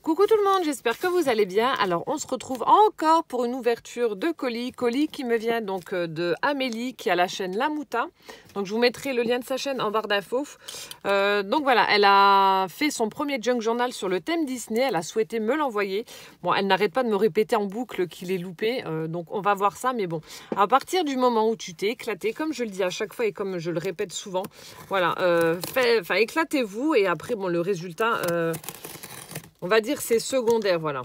Coucou tout le monde, j'espère que vous allez bien. Alors on se retrouve encore pour une ouverture de colis qui me vient donc de Amélie qui a la chaîne La Mouta. Donc je vous mettrai le lien de sa chaîne en barre d'infos. Donc voilà, elle a fait son premier junk journal sur le thème Disney, elle a souhaité me l'envoyer. Bon, elle n'arrête pas de me répéter en boucle qu'il est loupé, donc on va voir ça. Mais bon, à partir du moment où tu t'es éclaté, comme je le dis à chaque fois et comme je le répète souvent, voilà, éclatez-vous et après bon le résultat... on va dire c'est secondaire, voilà.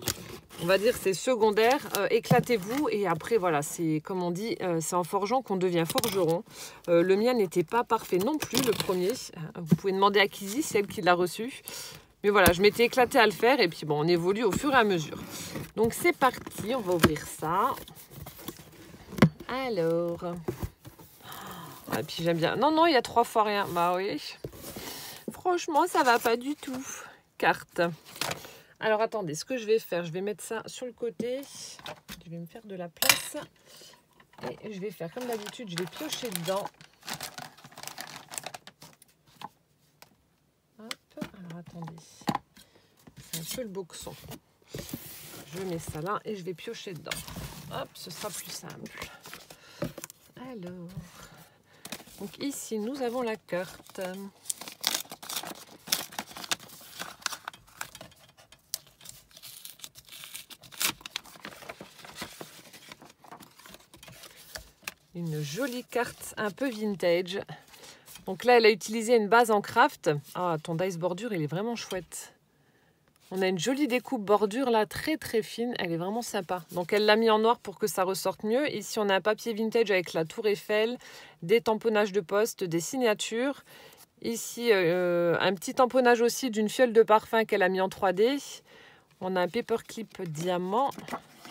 On va dire c'est secondaire, éclatez-vous et après voilà, c'est comme on dit, c'est en forgeant qu'on devient forgeron. Le mien n'était pas parfait non plus, le premier. Vous pouvez demander à Kizzy, c'est elle qui l'a reçu. Mais voilà, je m'étais éclatée à le faire et puis bon, on évolue au fur et à mesure. Donc c'est parti, on va ouvrir ça. Alors... Et puis j'aime bien... Non, il y a 3 fois rien. Bah oui. Franchement, ça va pas du tout. Carte. Alors attendez, ce que je vais faire, je vais mettre ça sur le côté. Je vais me faire de la place. Et je vais faire comme d'habitude, je vais piocher dedans. Hop, alors attendez. C'est un peu le boxon. Je mets ça là et je vais piocher dedans. Hop, ce sera plus simple. Alors, donc ici nous avons la carte. Une jolie carte un peu vintage. Donc là, elle a utilisé une base en craft. Ah, ton dice bordure, il est vraiment chouette. On a une jolie découpe bordure là, très très fine. Elle est vraiment sympa. Donc elle l'a mis en noir pour que ça ressorte mieux. Ici, on a un papier vintage avec la tour Eiffel, des tamponnages de poste, des signatures. Ici, un petit tamponnage aussi d'une fiole de parfum qu'elle a mis en 3D. On a un paperclip diamant.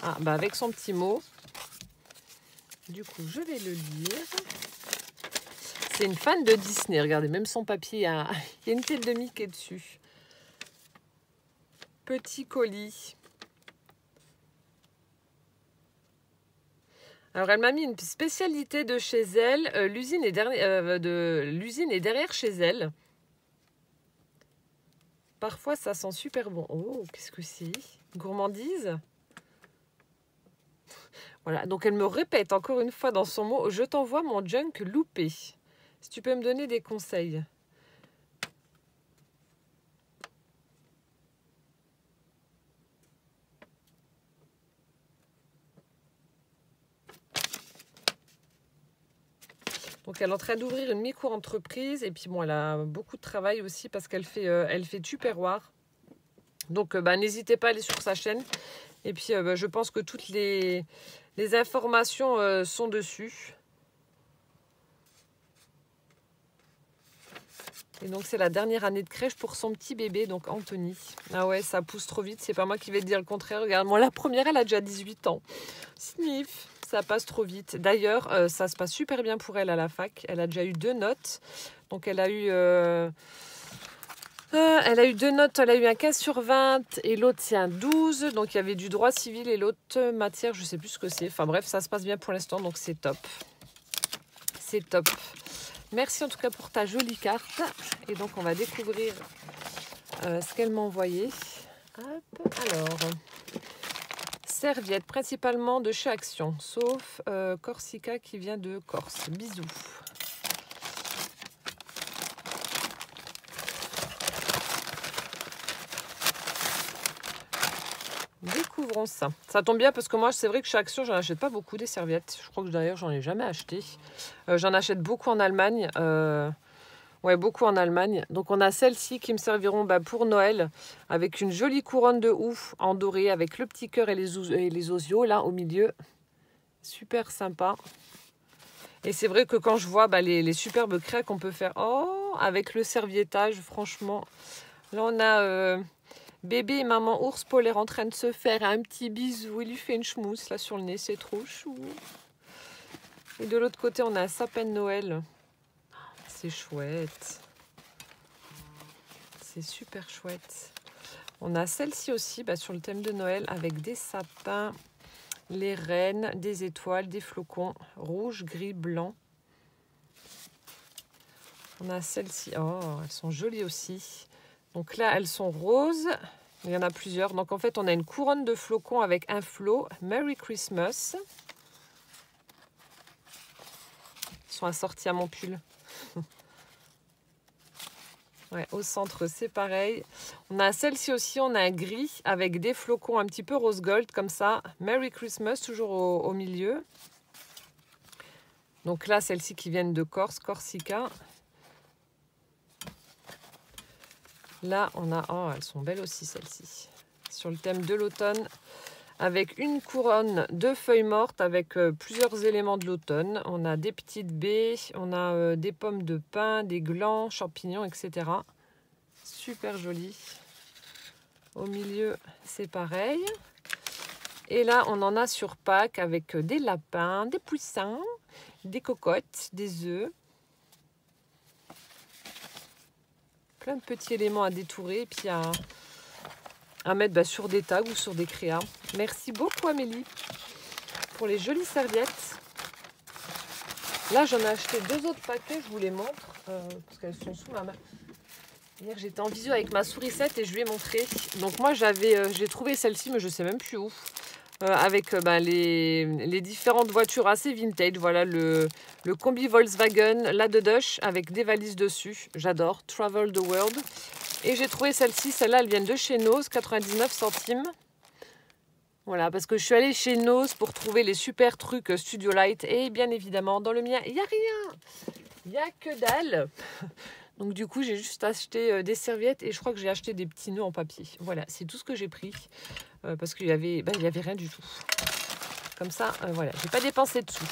Ah, bah avec son petit mot. Du coup, je vais le lire. C'est une fan de Disney. Regardez, même son papier, il y a une tête de Mickey dessus. Petit colis. Alors, elle m'a mis une spécialité de chez elle. L'usine est derrière chez elle. Parfois, ça sent super bon. Oh, qu'est-ce que c'est? Gourmandise. Voilà, donc elle me répète encore une fois dans son mot, je t'envoie mon junk loupé. Si tu peux me donner des conseils. Donc elle est en train d'ouvrir une micro-entreprise et puis bon, elle a beaucoup de travail aussi parce qu'elle fait tupperware. Donc n'hésitez pas à aller sur sa chaîne. Et puis je pense que toutes les informations sont dessus. Et donc c'est la dernière année de crèche pour son petit bébé, donc Anthony. Ah ouais, ça pousse trop vite, c'est pas moi qui vais te dire le contraire. Regarde-moi, la première, elle a déjà 18 ans. Sniff, ça passe trop vite. D'ailleurs, ça se passe super bien pour elle à la fac. Elle a déjà eu 2 notes. Donc elle a eu 2 notes, elle a eu un 15 sur 20 et l'autre c'est un 12. Donc il y avait du droit civil et l'autre matière, je sais plus ce que c'est. Enfin bref, ça se passe bien pour l'instant, donc c'est top. C'est top. Merci en tout cas pour ta jolie carte. Et donc on va découvrir ce qu'elle m'a envoyé. Hop, alors, serviette principalement de chez Action, sauf Corsica qui vient de Corse. Bisous. Découvrons ça. Ça tombe bien parce que moi, c'est vrai que chez Action, j'en achète pas beaucoup des serviettes. Je crois que d'ailleurs, j'en ai jamais acheté. J'en achète beaucoup en Allemagne. Ouais, beaucoup en Allemagne. Donc, on a celles-ci qui me serviront pour Noël avec une jolie couronne de ouf en doré avec le petit cœur et les osios là au milieu. Super sympa. Et c'est vrai que quand je vois les superbes craies qu'on peut faire avec le serviettage, franchement. Là, on a... bébé et maman ours polaire en train de se faire un petit bisou. Il lui fait une chmousse là sur le nez, c'est trop chou. Et de l'autre côté, on a un sapin de Noël. C'est chouette. C'est super chouette. On a celle-ci aussi sur le thème de Noël avec des sapins, les rennes, des étoiles, des flocons, rouge, gris, blanc. On a celle-ci. Oh, elles sont jolies aussi. Donc là, elles sont roses. Il y en a plusieurs. Donc en fait, on a une couronne de flocons avec un flot. Merry Christmas. Ils sont assortis à mon pull. Ouais, au centre, c'est pareil. On a celle-ci aussi, on a un gris avec des flocons un petit peu rose gold, comme ça. Merry Christmas, toujours au milieu. Donc là, celles-ci qui viennent de Corse, Corsica. Là, on a... Oh, elles sont belles aussi, celles-ci. Sur le thème de l'automne, avec une couronne de feuilles mortes, avec plusieurs éléments de l'automne. On a des petites baies, on a des pommes de pin, des glands, champignons, etc. Super joli. Au milieu, c'est pareil. Et là, on en a sur Pâques avec des lapins, des poussins, des cocottes, des œufs. Plein de petits éléments à détourer et puis à mettre sur des tags ou sur des créas. Merci beaucoup Amélie pour les jolies serviettes. Là, j'en ai acheté 2 autres paquets, je vous les montre parce qu'elles sont sous ma main. Hier, j'étais en visio avec ma sourisette et je lui ai montré. Donc moi, j'ai trouvé celle-ci, mais je ne sais même plus où. Avec les différentes voitures assez vintage. Voilà le combi Volkswagen, la Dush avec des valises dessus. J'adore. Travel the World. Et j'ai trouvé celle-ci. Celle-là, elle vient de chez Nose, 99 centimes. Voilà, parce que je suis allée chez Nose pour trouver les super trucs Studio Light. Et bien évidemment, dans le mien, il n'y a rien. Il n'y a que dalle. Donc du coup, j'ai juste acheté des serviettes et je crois que j'ai acheté des petits nœuds en papier. Voilà, c'est tout ce que j'ai pris. Parce qu'il y avait rien du tout. Comme ça, voilà, j'ai pas dépensé de sous.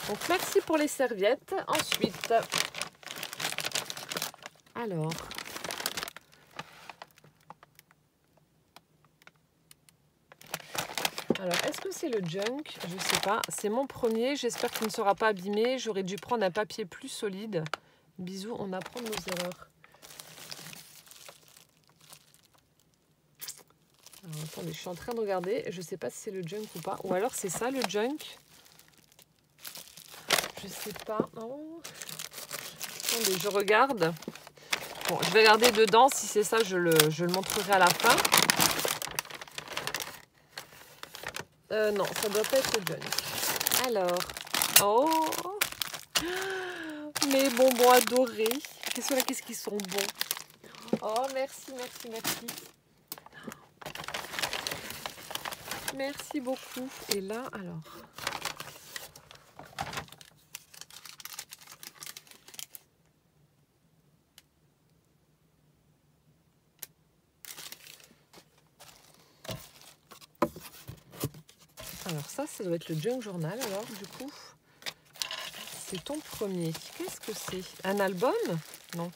Donc merci pour les serviettes. Ensuite, alors, est-ce que c'est le junk? Je ne sais pas. C'est mon premier. J'espère qu'il ne sera pas abîmé. J'aurais dû prendre un papier plus solide. Bisous, on apprend de nos erreurs. Alors, attendez, je suis en train de regarder. Je ne sais pas si c'est le junk ou pas. Ou alors c'est ça le junk. Je ne sais pas. Oh. Attendez, je regarde. Bon, je vais regarder dedans. Si c'est ça, je le montrerai à la fin. Non, ça doit pas être le junk. Alors. Oh, mes bonbons adorés. Qu'est-ce qu'ils sont bons. Oh, merci, merci, merci. Merci beaucoup. Et là, alors... Alors ça doit être le Junk Journal, alors, du coup. C'est ton premier. Qu'est-ce que c'est? Un album? Non.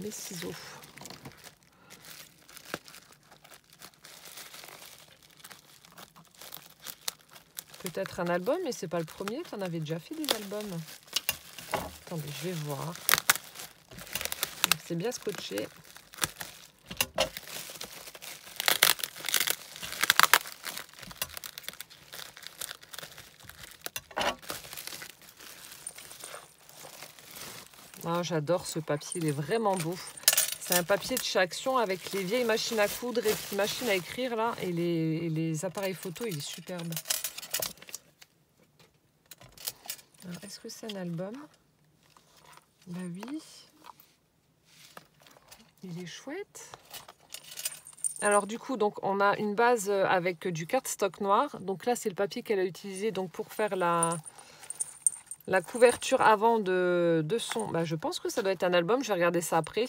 Mes ciseaux. Peut-être un album, mais c'est pas le premier. Tu en avais déjà fait des albums. Attendez, je vais voir. C'est bien scotché. Ah, j'adore ce papier, il est vraiment beau. C'est un papier de chez Action avec les vieilles machines à coudre et puis machines à écrire là. Et les appareils photo, il est superbe. Est-ce que c'est un album? Bah oui. Il est chouette. Alors du coup, donc on a une base avec du cardstock noir. Donc là, c'est le papier qu'elle a utilisé donc, pour faire la couverture avant de son... Bah, je pense que ça doit être un album, je vais regarder ça après.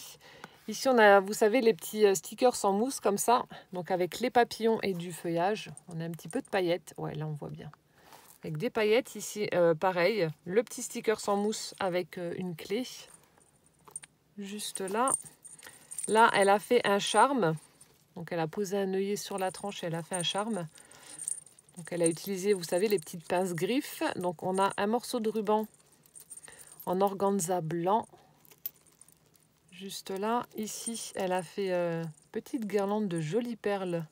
Ici, on a, vous savez, les petits stickers en mousse comme ça. Donc avec les papillons et du feuillage. On a un petit peu de paillettes. Ouais, là, on voit bien. Avec des paillettes, ici, pareil. Le petit sticker en mousse avec une clé. Juste là. Là, elle a fait un charme. Donc elle a posé un œillet sur la tranche et elle a fait un charme. Donc elle a utilisé, vous savez, les petites pinces griffes. Donc on a un morceau de ruban en organza blanc. Juste là. Ici, elle a fait petite guirlande de jolies perles.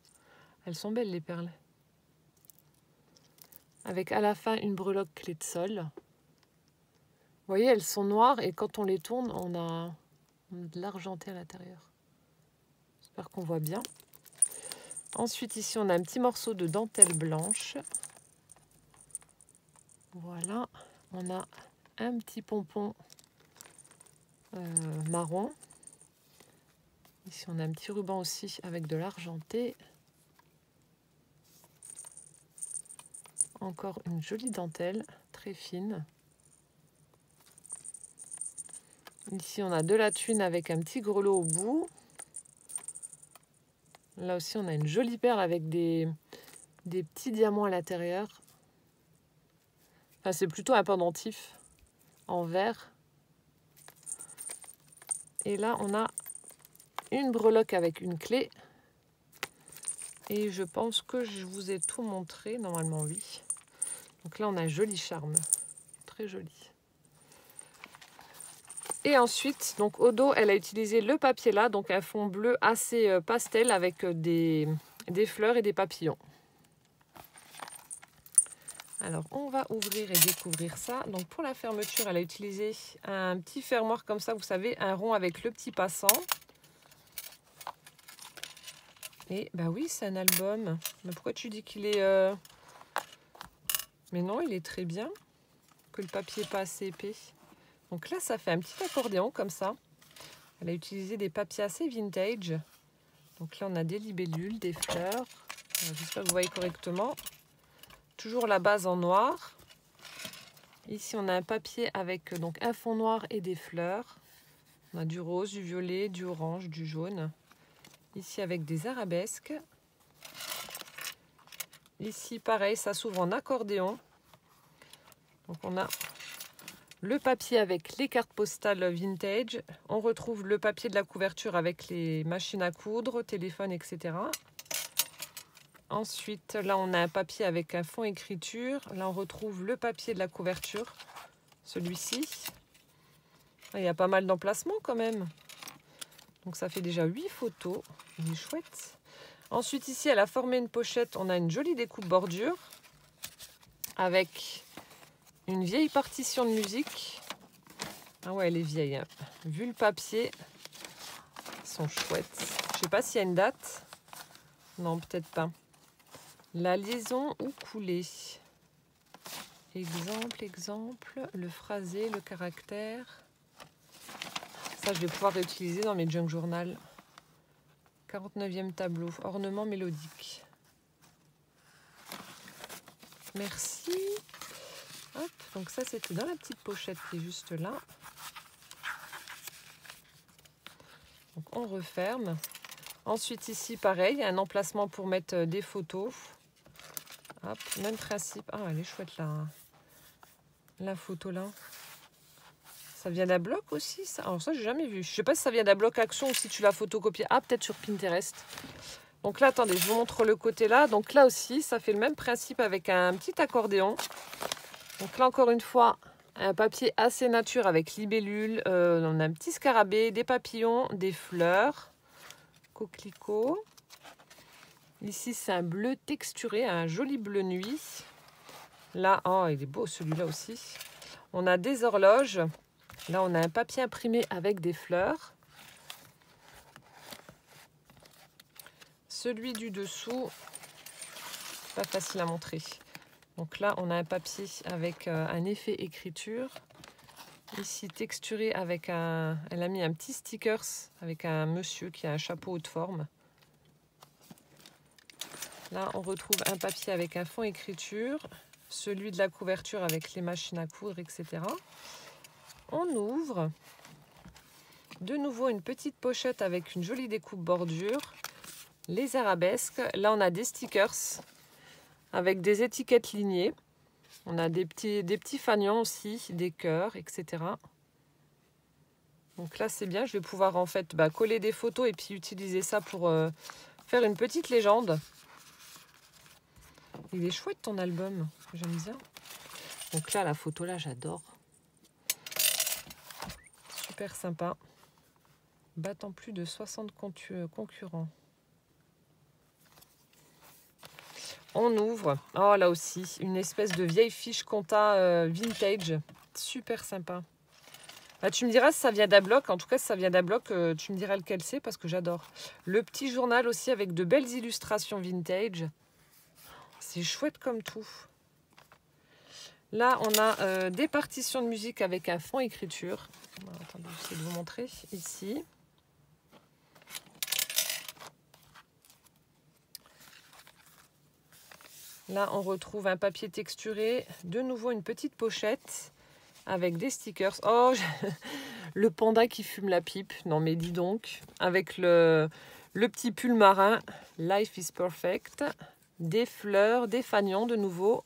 Elles sont belles les perles. Avec à la fin une breloque clé de sol. Vous voyez, elles sont noires et quand on les tourne, on a de l'argenté à l'intérieur. J'espère qu'on voit bien. Ensuite, ici, on a un petit morceau de dentelle blanche. Voilà, on a un petit pompon marron. Ici, on a un petit ruban aussi avec de l'argenté. Encore une jolie dentelle, très fine. Ici, on a de la tuile avec un petit grelot au bout. Là aussi, on a une jolie perle avec des petits diamants à l'intérieur. Enfin, c'est plutôt un pendentif en verre. Et là, on a une breloque avec une clé. Et je pense que je vous ai tout montré. Normalement, oui. Donc là, on a un joli charme. Très joli. Et ensuite, donc au dos, elle a utilisé le papier là. Donc un fond bleu assez pastel avec des fleurs et des papillons. Alors, on va ouvrir et découvrir ça. Donc pour la fermeture, elle a utilisé un petit fermoir comme ça. Vous savez, un rond avec le petit passant. Et bah oui, c'est un album. Mais pourquoi tu dis qu'il est... Mais non, il est très bien. Que le papier n'est pas assez épais. Donc là, ça fait un petit accordéon comme ça. Elle a utilisé des papiers assez vintage. Donc là, on a des libellules, des fleurs. J'espère que vous voyez correctement. Toujours la base en noir. Ici, on a un papier avec donc un fond noir et des fleurs. On a du rose, du violet, du orange, du jaune. Ici, avec des arabesques. Ici, pareil, ça s'ouvre en accordéon. Donc, on a le papier avec les cartes postales vintage. On retrouve le papier de la couverture avec les machines à coudre, téléphone, etc. Ensuite, là, on a un papier avec un fond écriture. Là, on retrouve le papier de la couverture, celui-ci. Il y a pas mal d'emplacements quand même. Donc, ça fait déjà 8 photos. Il est chouette. Ensuite, ici, elle a formé une pochette. On a une jolie découpe bordure avec une vieille partition de musique. Ah ouais, elle est vieille, hein. Vu le papier, ils sont chouettes. Je sais pas s'il y a une date. Non, peut-être pas. La liaison ou coulée. Exemple, le phrasé, le caractère. Ça, je vais pouvoir réutiliser dans mes junk journal. 49e tableau, ornement mélodique. Merci. Hop, donc ça, c'était dans la petite pochette qui est juste là. Donc, on referme. Ensuite, ici, pareil, il y a un emplacement pour mettre des photos. Hop, même principe. Ah, elle est chouette, là. La photo, là. Ça vient d'un bloc aussi, ça. Alors ça, j'ai jamais vu. Je sais pas si ça vient d'un bloc action ou si tu l'as photocopié. Ah, peut-être sur Pinterest. Donc là, attendez, je vous montre le côté là. Donc là aussi, ça fait le même principe avec un petit accordéon. Donc là, encore une fois, un papier assez nature avec libellule. On a un petit scarabée, des papillons, des fleurs, coquelicots. Ici, c'est un bleu texturé, un joli bleu nuit. Là, oh, il est beau celui-là aussi. On a des horloges. Là, on a un papier imprimé avec des fleurs. Celui du dessous, pas facile à montrer. Donc là, on a un papier avec un effet écriture. Ici, texturé avec un... Elle a mis un petit stickers avec un monsieur qui a un chapeau haute forme. Là, on retrouve un papier avec un fond écriture. Celui de la couverture avec les machines à coudre, etc. On ouvre. De nouveau, une petite pochette avec une jolie découpe bordure. Les arabesques. Là, on a des stickers avec des étiquettes lignées. On a des petits fanions aussi, des cœurs, etc. Donc là, c'est bien. Je vais pouvoir en fait coller des photos et puis utiliser ça pour faire une petite légende. Il est chouette ton album. J'aime bien. Donc là, la photo, là, j'adore. Super sympa. Battant plus de 60 concurrents. On ouvre. Oh, là aussi, une espèce de vieille fiche compta vintage. Super sympa. Bah, tu me diras si ça vient d'Abloc. En tout cas, si ça vient d'Abloc, tu me diras lequel c'est parce que j'adore. Le petit journal aussi avec de belles illustrations vintage. C'est chouette comme tout. Là, on a des partitions de musique avec un fond écriture. Attendez, j'essaie de vous montrer ici. Là, on retrouve un papier texturé. De nouveau, une petite pochette avec des stickers. Oh, le panda qui fume la pipe. Non, mais dis donc. Avec le petit pull marin. Life is perfect. Des fleurs, des fanions de nouveau.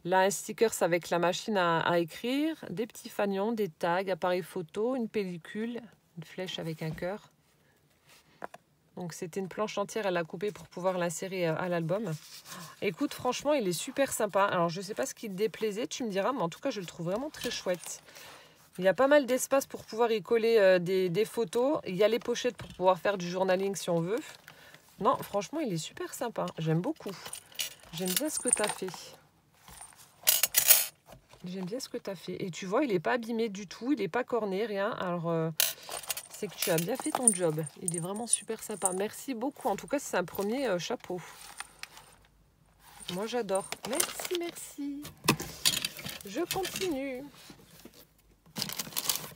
Là, un stickers avec la machine à écrire. Des petits fanions, des tags, appareil photo, une pellicule, une flèche avec un cœur. Donc, c'était une planche entière, elle l'a coupée pour pouvoir l'insérer à l'album. Écoute, franchement, il est super sympa. Alors, je ne sais pas ce qui te déplaisait, tu me diras, mais en tout cas, je le trouve vraiment très chouette. Il y a pas mal d'espace pour pouvoir y coller des photos. Il y a les pochettes pour pouvoir faire du journaling si on veut. Non, franchement, il est super sympa. J'aime beaucoup. J'aime bien ce que tu as fait. J'aime bien ce que tu as fait. Et tu vois, il n'est pas abîmé du tout. Il n'est pas corné, rien. Alors, c'est que tu as bien fait ton job. Il est vraiment super sympa. Merci beaucoup. En tout cas, c'est un premier chapeau. Moi, j'adore. Merci, merci. Je continue.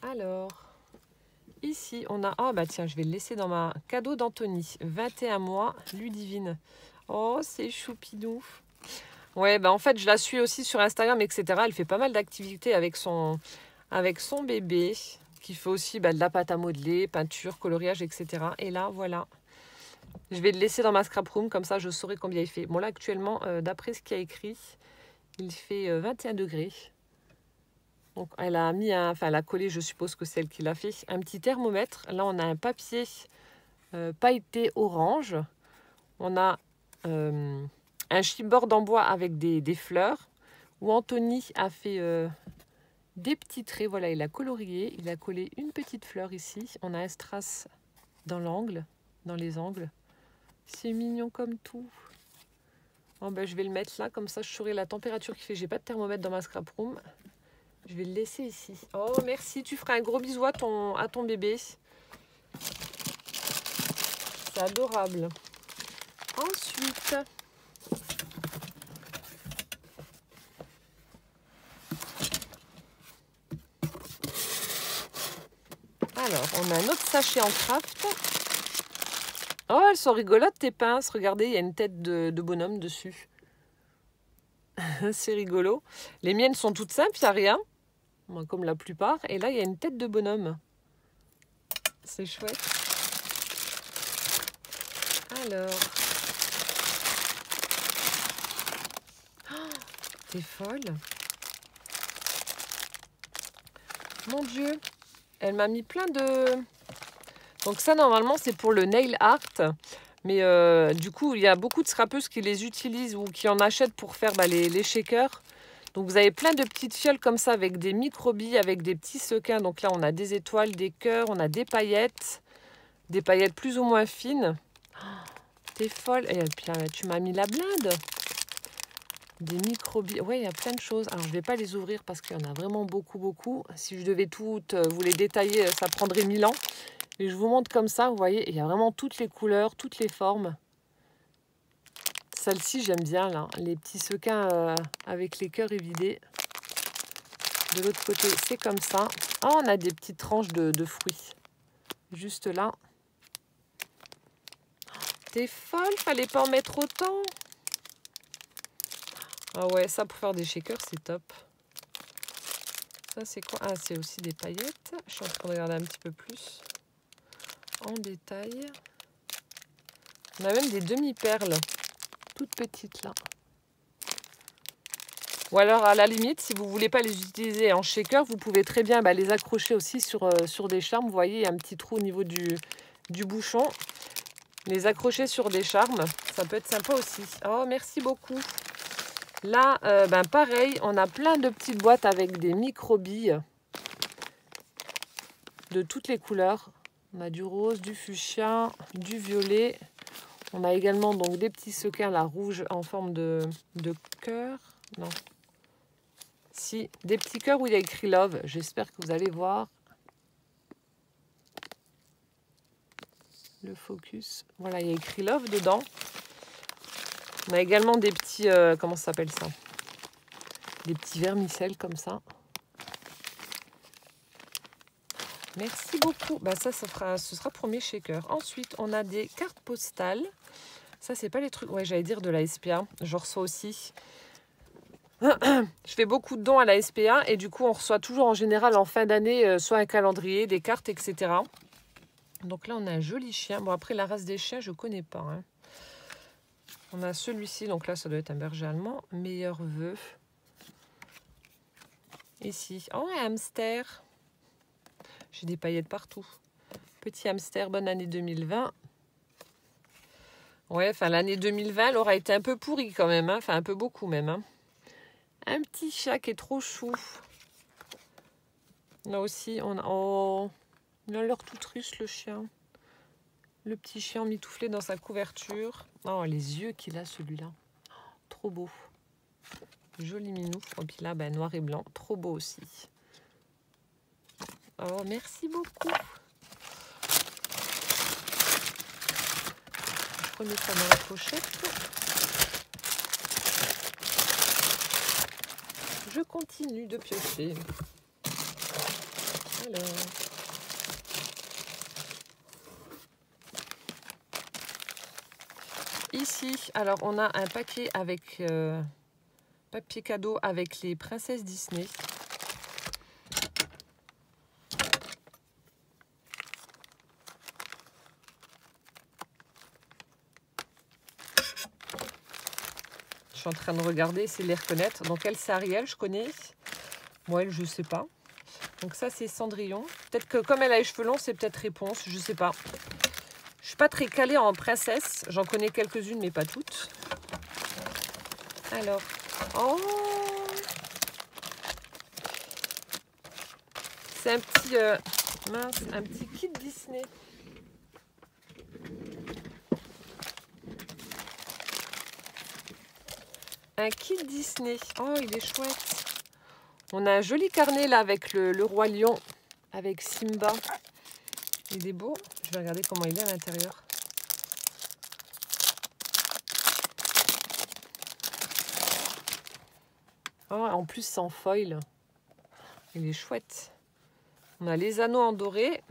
Alors, ici, on a... Ah, bah tiens, je vais le laisser dans ma cadeau d'Anthony. 21 mois, Ludivine. Oh, c'est choupinou. Ouais, bah en fait, je la suis aussi sur Instagram, etc. Elle fait pas mal d'activités avec son bébé, qui fait aussi de la pâte à modeler, peinture, coloriage, etc. Et là, voilà. Je vais le laisser dans ma scrap room, comme ça, je saurai combien il fait. Bon, là, actuellement, d'après ce qu'il y a écrit, il fait 21 degrés. Donc, elle a mis elle a collé, je suppose que c'est elle qui l'a fait, un petit thermomètre. Là, on a un papier pailleté orange. On a un chipboard en bois avec des fleurs, où Anthony a fait des petits traits. Voilà, il a colorié, il a collé une petite fleur ici. On a un strass dans l'angle, dans les angles. C'est mignon comme tout. Bon, ben, je vais le mettre là, comme ça je saurai la température qu'il fait. J'ai pas de thermomètre dans ma scrap room. Je vais le laisser ici. Oh, merci. Tu feras un gros bisou à ton bébé. C'est adorable. Ensuite, alors, on a un autre sachet en craft. Oh, elles sont rigolotes tes pinces. Regardez, il y a une tête de bonhomme dessus. C'est rigolo. Les miennes sont toutes simples, il n'y a rien. Comme la plupart. Et là, il y a une tête de bonhomme. C'est chouette. Alors. Oh, t'es folle. Mon Dieu. Elle m'a mis plein de... Donc ça, normalement, c'est pour le nail art. Mais du coup, il y a beaucoup de scrapeuses qui les utilisent ou qui en achètent pour faire les shakers. Donc vous avez plein de petites fioles comme ça avec des micro-billes, avec des petits sequins. Donc là, on a des étoiles, des cœurs, on a des paillettes plus ou moins fines. Oh, t'es folle. Et puis tu m'as mis la blinde. Des micro-billes. Ouais, il y a plein de choses. Alors, je ne vais pas les ouvrir parce qu'il y en a vraiment beaucoup, beaucoup. Si je devais toutes vous les détailler, ça prendrait 1000 ans. Et je vous montre comme ça, vous voyez, il y a vraiment toutes les couleurs, toutes les formes. Celle-ci, j'aime bien, là. Les petits sequins avec les cœurs évidés. De l'autre côté, c'est comme ça. Ah, on a des petites tranches de fruits. Juste là. T'es folle, fallait pas en mettre autant. Ah ouais, ça pour faire des shakers, c'est top. Ça, c'est quoi? Ah, c'est aussi des paillettes. Je suis en train de regarder un petit peu plus en détail. On a même des demi-perles, toutes petites là. Ou alors, à la limite, si vous ne voulez pas les utiliser en shaker, vous pouvez très bien les accrocher aussi sur des charmes. Vous voyez, il y a un petit trou au niveau du bouchon. Les accrocher sur des charmes, ça peut être sympa aussi. Oh, merci beaucoup. Là, pareil, on a plein de petites boîtes avec des micro-billes de toutes les couleurs. On a du rose, du fuchsia, du violet. On a également donc des petits sequins, la rouge en forme de cœur. Non. Si, des petits cœurs où il y a écrit Love. J'espère que vous allez voir. le focus. Voilà, il y a écrit Love dedans. On a également des petits, comment ça s'appelle ça? Des petits vermicelles comme ça. Merci beaucoup. Bah ça ce sera pour mes shakers. Ensuite, on a des cartes postales. Ça, c'est pas les trucs... Ouais, j'allais dire de la SPA. Je reçois aussi. Je fais beaucoup de dons à la SPA et du coup, on reçoit toujours en général en fin d'année soit un calendrier, des cartes, etc. Donc là, on a un joli chien. Bon, après, la race des chiens, je connais pas. Hein. On a celui-ci. Donc là, ça doit être un berger allemand. Meilleur vœu. Ici. Oh, un hamster. J'ai des paillettes partout. Petit hamster, bonne année 2020. Ouais, enfin, l'année 2020, elle aura été un peu pourrie quand même. Hein. Enfin, un peu beaucoup même. Hein. Un petit chat qui est trop chou. Là aussi, on a... Oh, il a l'air tout triste, le chien. Le petit chien mitouflé dans sa couverture. Oh, les yeux qu'il a, celui-là. Oh, trop beau. Joli minou. Et puis là, ben, noir et blanc. Trop beau aussi. Oh, merci beaucoup. Je remets ça dans la pochette. Je continue de piocher. Alors. Ici, alors on a un paquet avec papier cadeau avec les princesses Disney. Je suis en train de regarder, c'est de les reconnaître. Donc elle, c'est Ariel, je connais. Moi, elle, je sais pas. Donc ça, c'est Cendrillon. Peut-être que comme elle a les cheveux longs, c'est peut-être Réponse, je sais pas. Je suis pas très calée en princesse. J'en connais quelques-unes, mais pas toutes. Alors, oh, c'est un petit mince, un petit kit Disney. Un kit Disney. Oh, il est chouette. On a un joli carnet là avec le roi lion, avec Simba. Il est beau. Je vais regarder comment il est à l'intérieur. Oh, en plus, c'est en foil. Il est chouette. On a les anneaux en doré.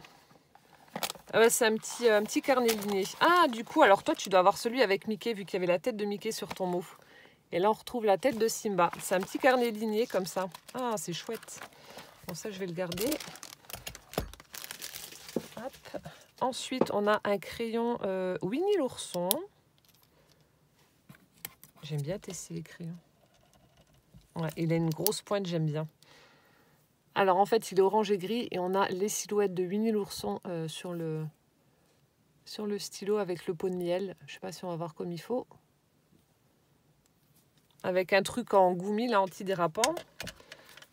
Ah ouais, c'est un petit carnet liné. Ah, du coup, alors toi, tu dois avoir celui avec Mickey, vu qu'il y avait la tête de Mickey sur ton mot. Et là, on retrouve la tête de Simba. C'est un petit carnet ligné comme ça. Ah, c'est chouette. Bon, ça, je vais le garder. Hop. Ensuite, on a un crayon Winnie l'ourson. J'aime bien tester les crayons. Ouais, il a une grosse pointe, j'aime bien. Alors, en fait, il est orange et gris. Et on a les silhouettes de Winnie l'ourson sur le stylo avec le pot de miel. Je ne sais pas si on va voir comme il faut. Avec un truc en goumi, là, antidérapant.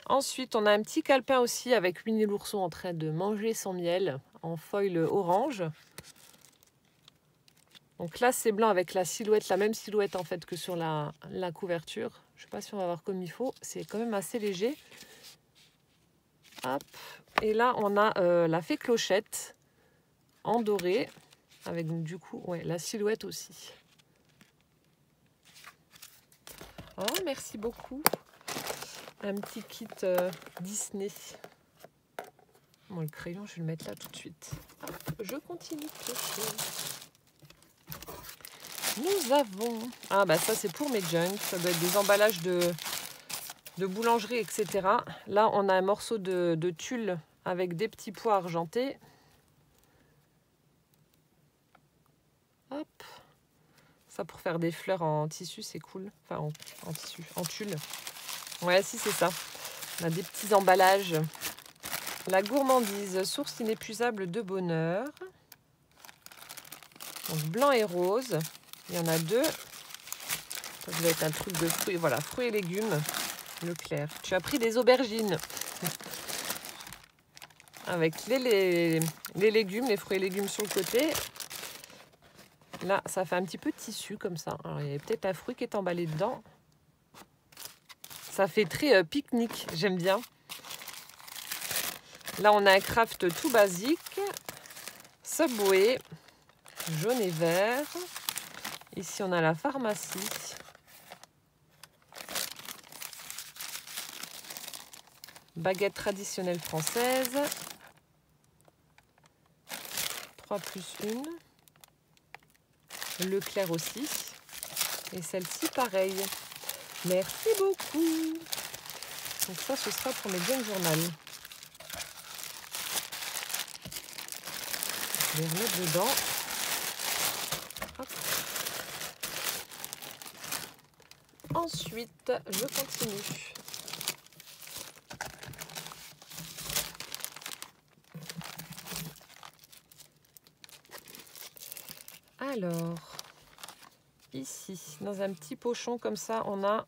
Ensuite, on a un petit calepin aussi avec Winnie l'ourson en train de manger son miel en foil orange. Donc là, c'est blanc avec la silhouette, la même silhouette en fait que sur la couverture. Je ne sais pas si on va voir comme il faut. C'est quand même assez léger. Hop. Et là, on a la fée Clochette en doré avec du coup ouais, la silhouette aussi. Oh, merci beaucoup. Un petit kit Disney. Bon, le crayon, je vais le mettre là tout de suite. Hop, je continue de piocher. Nous avons... Ah, bah ça, c'est pour mes junks. Ça doit être des emballages de boulangerie, etc. Là, on a un morceau de tulle avec des petits pois argentés. Hop. Ça, pour faire des fleurs en tissu, c'est cool. Enfin, en tissu, en tulle. Ouais, si, c'est ça. On a des petits emballages. La gourmandise, source inépuisable de bonheur. Donc, blanc et rose. Il y en a deux. Ça doit être un truc de fruits. Voilà, fruits et légumes. Leclerc. Tu as pris des aubergines. Avec les légumes, les fruits et légumes sur le côté. Là, ça fait un petit peu de tissu comme ça. Alors, il y a peut-être un fruit qui est emballé dedans. Ça fait très pique-nique. J'aime bien. Là, on a un craft tout basique. Subway. jaune et vert. Ici, on a la pharmacie. Baguette traditionnelle française. 3 plus 1. Leclerc aussi. Et celle-ci, pareil. Merci beaucoup. Donc ça, ce sera pour mes junk journal. Je vais remettre dedans. Hop. Ensuite, je continue. Alors, ici, dans un petit pochon comme ça, on a...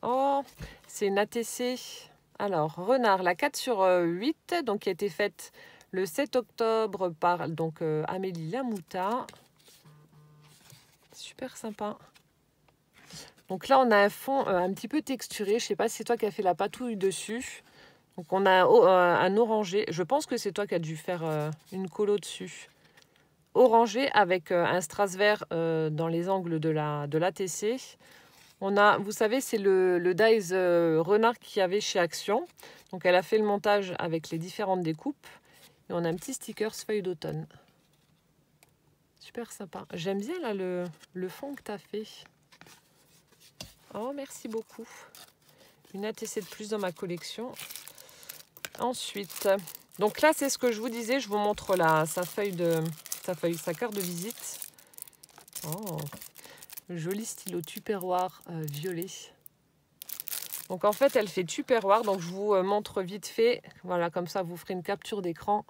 Oh, c'est une ATC. Alors, renard, la 4/8, donc qui a été faite le 7 octobre par donc, Amélie Lamouta. Super sympa. Donc là, on a un fond un petit peu texturé. Je ne sais pas si c'est toi qui as fait la patouille dessus. Donc on a un orangé. Je pense que c'est toi qui as dû faire une colo dessus. Orangé avec un strass vert dans les angles de l'ATC. On a, vous savez, c'est le dies renard qu'il y avait chez Action. Donc elle a fait le montage avec les différentes découpes. Et on a un petit sticker feuille d'automne. Super sympa. J'aime bien là le fond que tu as fait. Oh, merci beaucoup. Une ATC de plus dans ma collection. Ensuite, donc là, c'est ce que je vous disais. Je vous montre sa carte de visite. Oh, joli stylo tupperware violet. Donc en fait, elle fait tupperware. Donc je vous montre vite fait. Voilà, comme ça, vous ferez une capture d'écran.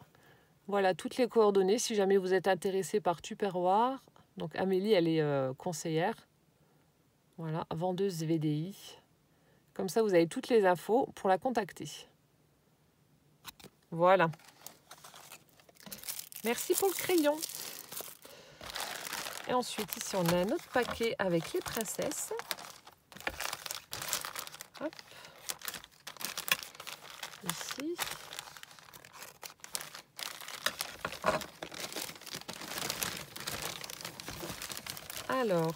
Voilà toutes les coordonnées si jamais vous êtes intéressé par tupperware. Donc Amélie, elle est conseillère. Voilà, vendeuse VDI. Comme ça, vous avez toutes les infos pour la contacter. Voilà. Merci pour le crayon. Et ensuite, ici, on a un autre paquet avec les princesses. Hop. Ici. Alors,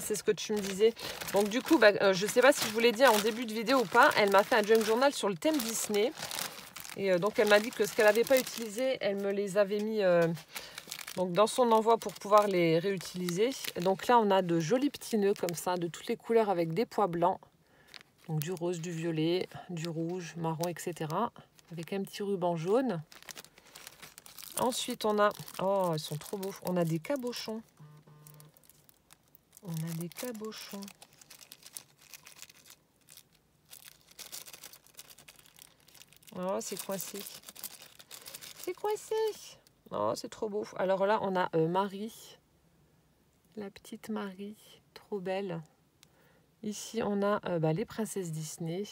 c'est ce que tu me disais. Donc du coup, je ne sais pas si je vous l'ai dit en début de vidéo ou pas, elle m'a fait un junk journal sur le thème Disney. Et donc elle m'a dit que ce qu'elle n'avait pas utilisé, elle me les avait mis donc dans son envoi pour pouvoir les réutiliser. Et donc là, on a de jolis petits nœuds comme ça, de toutes les couleurs avec des pois blancs. Donc du rose, du violet, du rouge, marron, etc. Avec un petit ruban jaune. Ensuite, on a... Oh, ils sont trop beaux. On a des cabochons. On a des cabochons. Oh, c'est coincé. C'est coincé. Oh, c'est trop beau. Alors là, on a Marie. La petite Marie. Trop belle. Ici, on a les princesses Disney.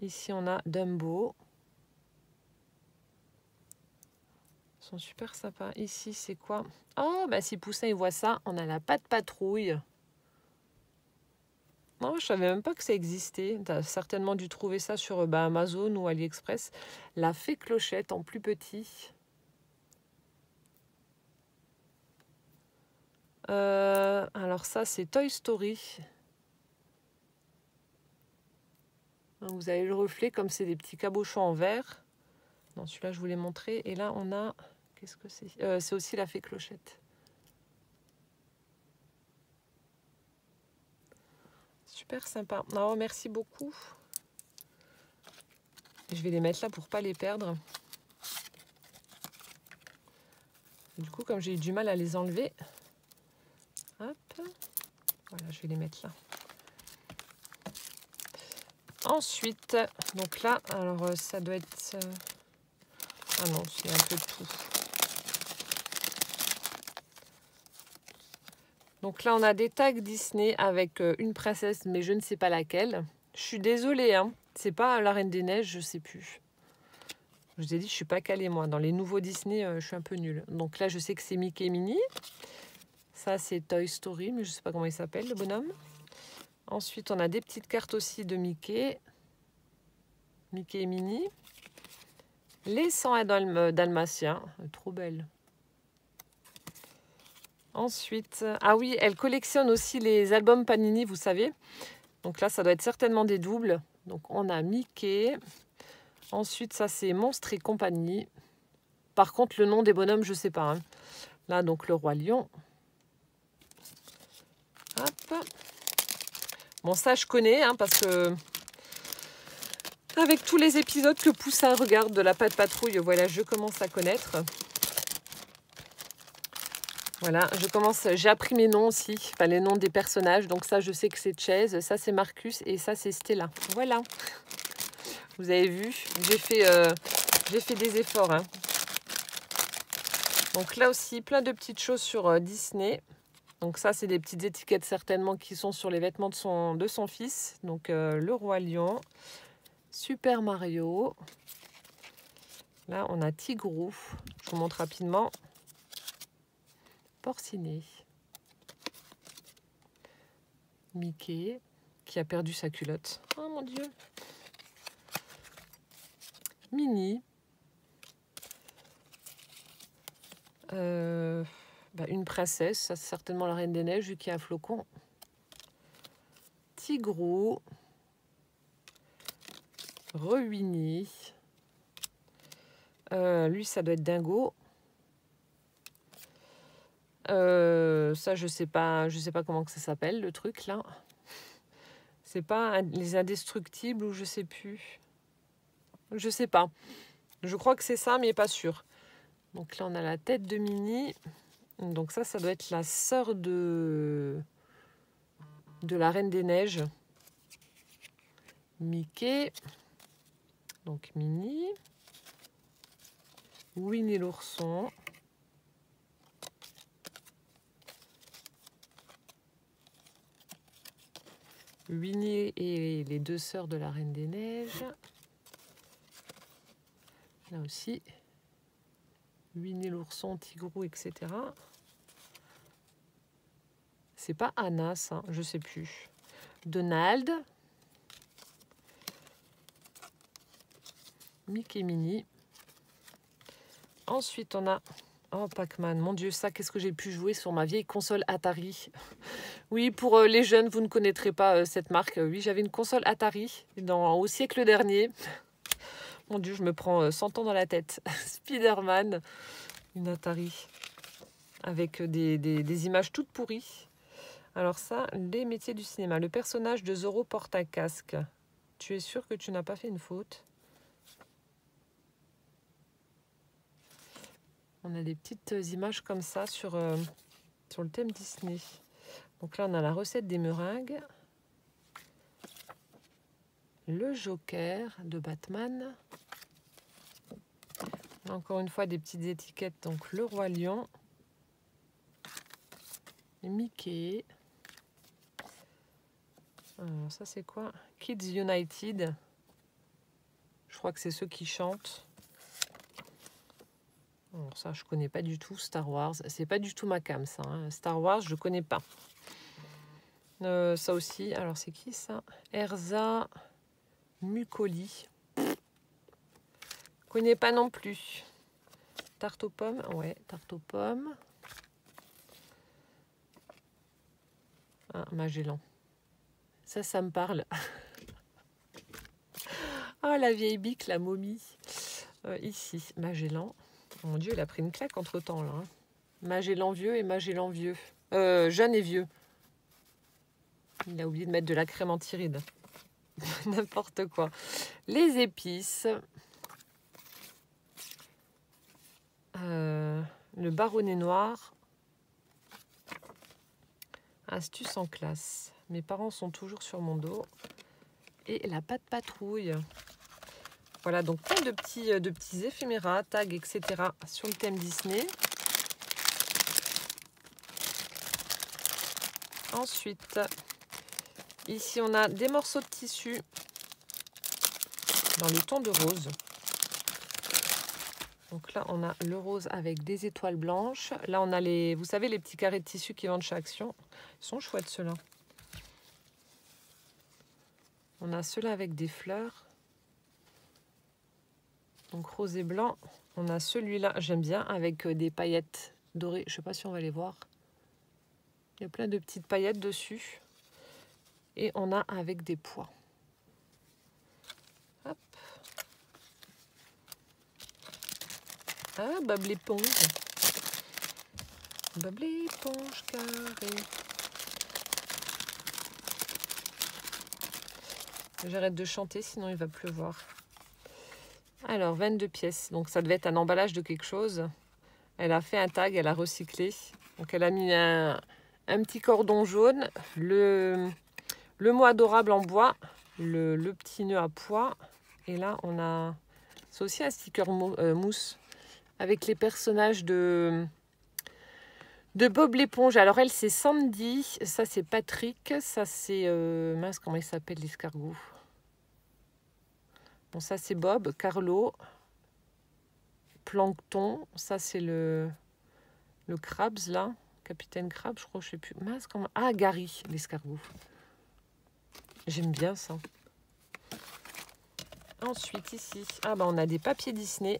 Ici, on a Dumbo. Ils sont super sympas. Ici, c'est quoi? Oh, si Poussin, il voit ça, on a la patte patrouille. Non, je savais même pas que ça existait. Tu as certainement dû trouver ça sur Amazon ou AliExpress. La fée Clochette en plus petit. Alors ça, c'est Toy Story. Vous avez le reflet, comme c'est des petits cabochons en verre. Non, celui-là, je vous l'ai montré. Et là, on a... Qu'est-ce que c'est? C'est aussi la fée Clochette. Super sympa. Oh, merci beaucoup. Je vais les mettre là pour pas les perdre. Du coup, comme j'ai eu du mal à les enlever, hop, voilà, je vais les mettre là. Ensuite, donc là, alors ça doit être... Ah non, c'est un peu de tout. Donc là, on a des tags Disney avec une princesse, mais je ne sais pas laquelle. Je suis désolée, hein. C'est pas la Reine des Neiges, je sais plus. Je vous ai dit, je suis pas calée, moi. Dans les nouveaux Disney, je suis un peu nulle. Donc là, je sais que c'est Mickey et Minnie. Ça, c'est Toy Story, mais je sais pas comment il s'appelle, le bonhomme. Ensuite, on a des petites cartes aussi de Mickey. Mickey et Minnie. Les 101 dalmatiens, trop belle. Ensuite, ah oui, elle collectionne aussi les albums Panini, vous savez. Donc là, ça doit être certainement des doubles. Donc on a Mickey. Ensuite, ça c'est Monstres et compagnie. Par contre, le nom des bonhommes, je ne sais pas. Hein. Là, donc le Roi Lion. Hop. Bon, ça, je connais, hein, parce que avec tous les épisodes que Poussin regarde de la Pat' Patrouille, voilà, je commence à connaître. Voilà, j'ai appris mes noms aussi, enfin les noms des personnages. Donc ça, je sais que c'est Chase, ça c'est Marcus et ça c'est Stella. Voilà. Vous avez vu, j'ai fait des efforts. Hein. Donc là aussi, plein de petites choses sur Disney. Donc ça, c'est des petites étiquettes certainement qui sont sur les vêtements de son fils. Donc le Roi Lion, Super Mario. Là, on a Tigrou. Je vous montre rapidement. Porcinet. Mickey, qui a perdu sa culotte. Oh mon Dieu. Minnie. Une princesse, ça c'est certainement la Reine des Neiges, vu qu'il y a un flocon. Tigrou. Rewini. Lui, ça doit être Dingo. Ça, je sais pas comment que ça s'appelle, le truc, là. C'est pas les indestructibles ou je sais plus. Je sais pas. Je crois que c'est ça, mais pas sûr. Donc là, on a la tête de Minnie. Donc ça doit être la sœur de la Reine des Neiges. Mickey. Donc Minnie. Winnie l'ourson. Winnie et les deux sœurs de la Reine des Neiges. Là aussi. Winnie l'ourson, Tigrou, etc. C'est pas Anna, ça, je sais plus. Donald. Mickey et Minnie. Ensuite, on a... Oh, Pac-Man, mon Dieu, ça, qu'est-ce que j'ai pu jouer sur ma vieille console Atari. Oui, pour les jeunes, vous ne connaîtrez pas cette marque. Oui, j'avais une console Atari au siècle dernier. Mon Dieu, je me prends 100 ans dans la tête. Spider-Man, une Atari, avec des images toutes pourries. Alors ça, les métiers du cinéma. Le personnage de Zorro porte un casque. Tu es sûr que tu n'as pas fait une faute? On a des petites images comme ça sur le thème Disney. Donc là, on a la recette des meringues. Le Joker de Batman. Encore une fois, des petites étiquettes. Donc, le Roi Lion. Mickey. Alors, ça, c'est quoi? Kids United. Je crois que c'est ceux qui chantent. Alors, ça, je connais pas du tout. Star Wars. C'est pas du tout ma cam, ça. Hein. Star Wars, je connais pas. Ça aussi. Alors, c'est qui, ça? Erza Mucoli. Connais pas non plus. Tarte aux pommes. Ouais, tarte aux pommes. Ah, Magellan. Ça me parle. Ah, la vieille bique, la momie. Ici, Magellan. Oh, mon Dieu, il a pris une claque entre-temps, là. Hein. Magellan vieux et Magellan vieux. Jeune et vieux. Il a oublié de mettre de la crème anti-rides. N'importe quoi. Les épices. Le baronnet noir. Astuce en classe. Mes parents sont toujours sur mon dos. Et la Pat' Patrouille. Voilà, donc plein de petits éphéméras, tags, etc. sur le thème Disney. Ensuite, ici, on a des morceaux de tissu dans le ton de rose. Donc là, on a le rose avec des étoiles blanches. Là, on a vous savez, les petits carrés de tissu qui vendent chez Action. Ils sont chouettes, ceux-là. On a ceux-là avec des fleurs. Donc rose et blanc. On a celui-là, j'aime bien, avec des paillettes dorées. Je ne sais pas si on va les voir. Il y a plein de petites paillettes dessus. Et on a avec des pois. Hop. Ah, Bob l'éponge. Bob l'éponge carré. J'arrête de chanter, sinon il va pleuvoir. Alors, 22 pièces. Donc, ça devait être un emballage de quelque chose. Elle a fait un tag, elle a recyclé. Donc, elle a mis un petit cordon jaune, le mot adorable en bois, le petit nœud à pois. Et là, on a... C'est aussi un sticker mousse avec les personnages de Bob l'éponge. Alors, elle, c'est Sandy. Ça, c'est Patrick. Ça, c'est... mince, comment il s'appelle, l'escargot? Bon, ça, c'est Bob, Carlo, Plancton. Ça, c'est le Krabs, là. Capitaine Krabs, je crois, je sais plus. Mince, comment... Ah, Gary, l'escargot. J'aime bien ça. Ensuite, ici, ah, bah, on a des papiers Disney.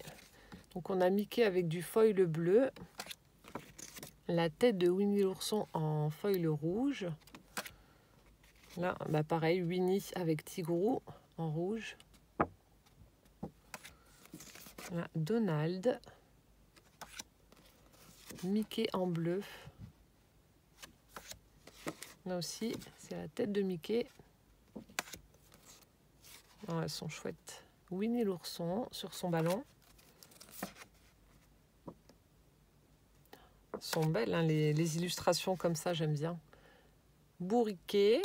Donc, on a Mickey avec du foil bleu. La tête de Winnie l'ourson en foil rouge. Là, bah, pareil, Winnie avec Tigrou en rouge. Là, Donald, Mickey en bleu. Là aussi, c'est la tête de Mickey. Oh, elles sont chouettes. Winnie l'ourson sur son ballon. Elles sont belles, hein, les illustrations comme ça, j'aime bien. Bourriquet.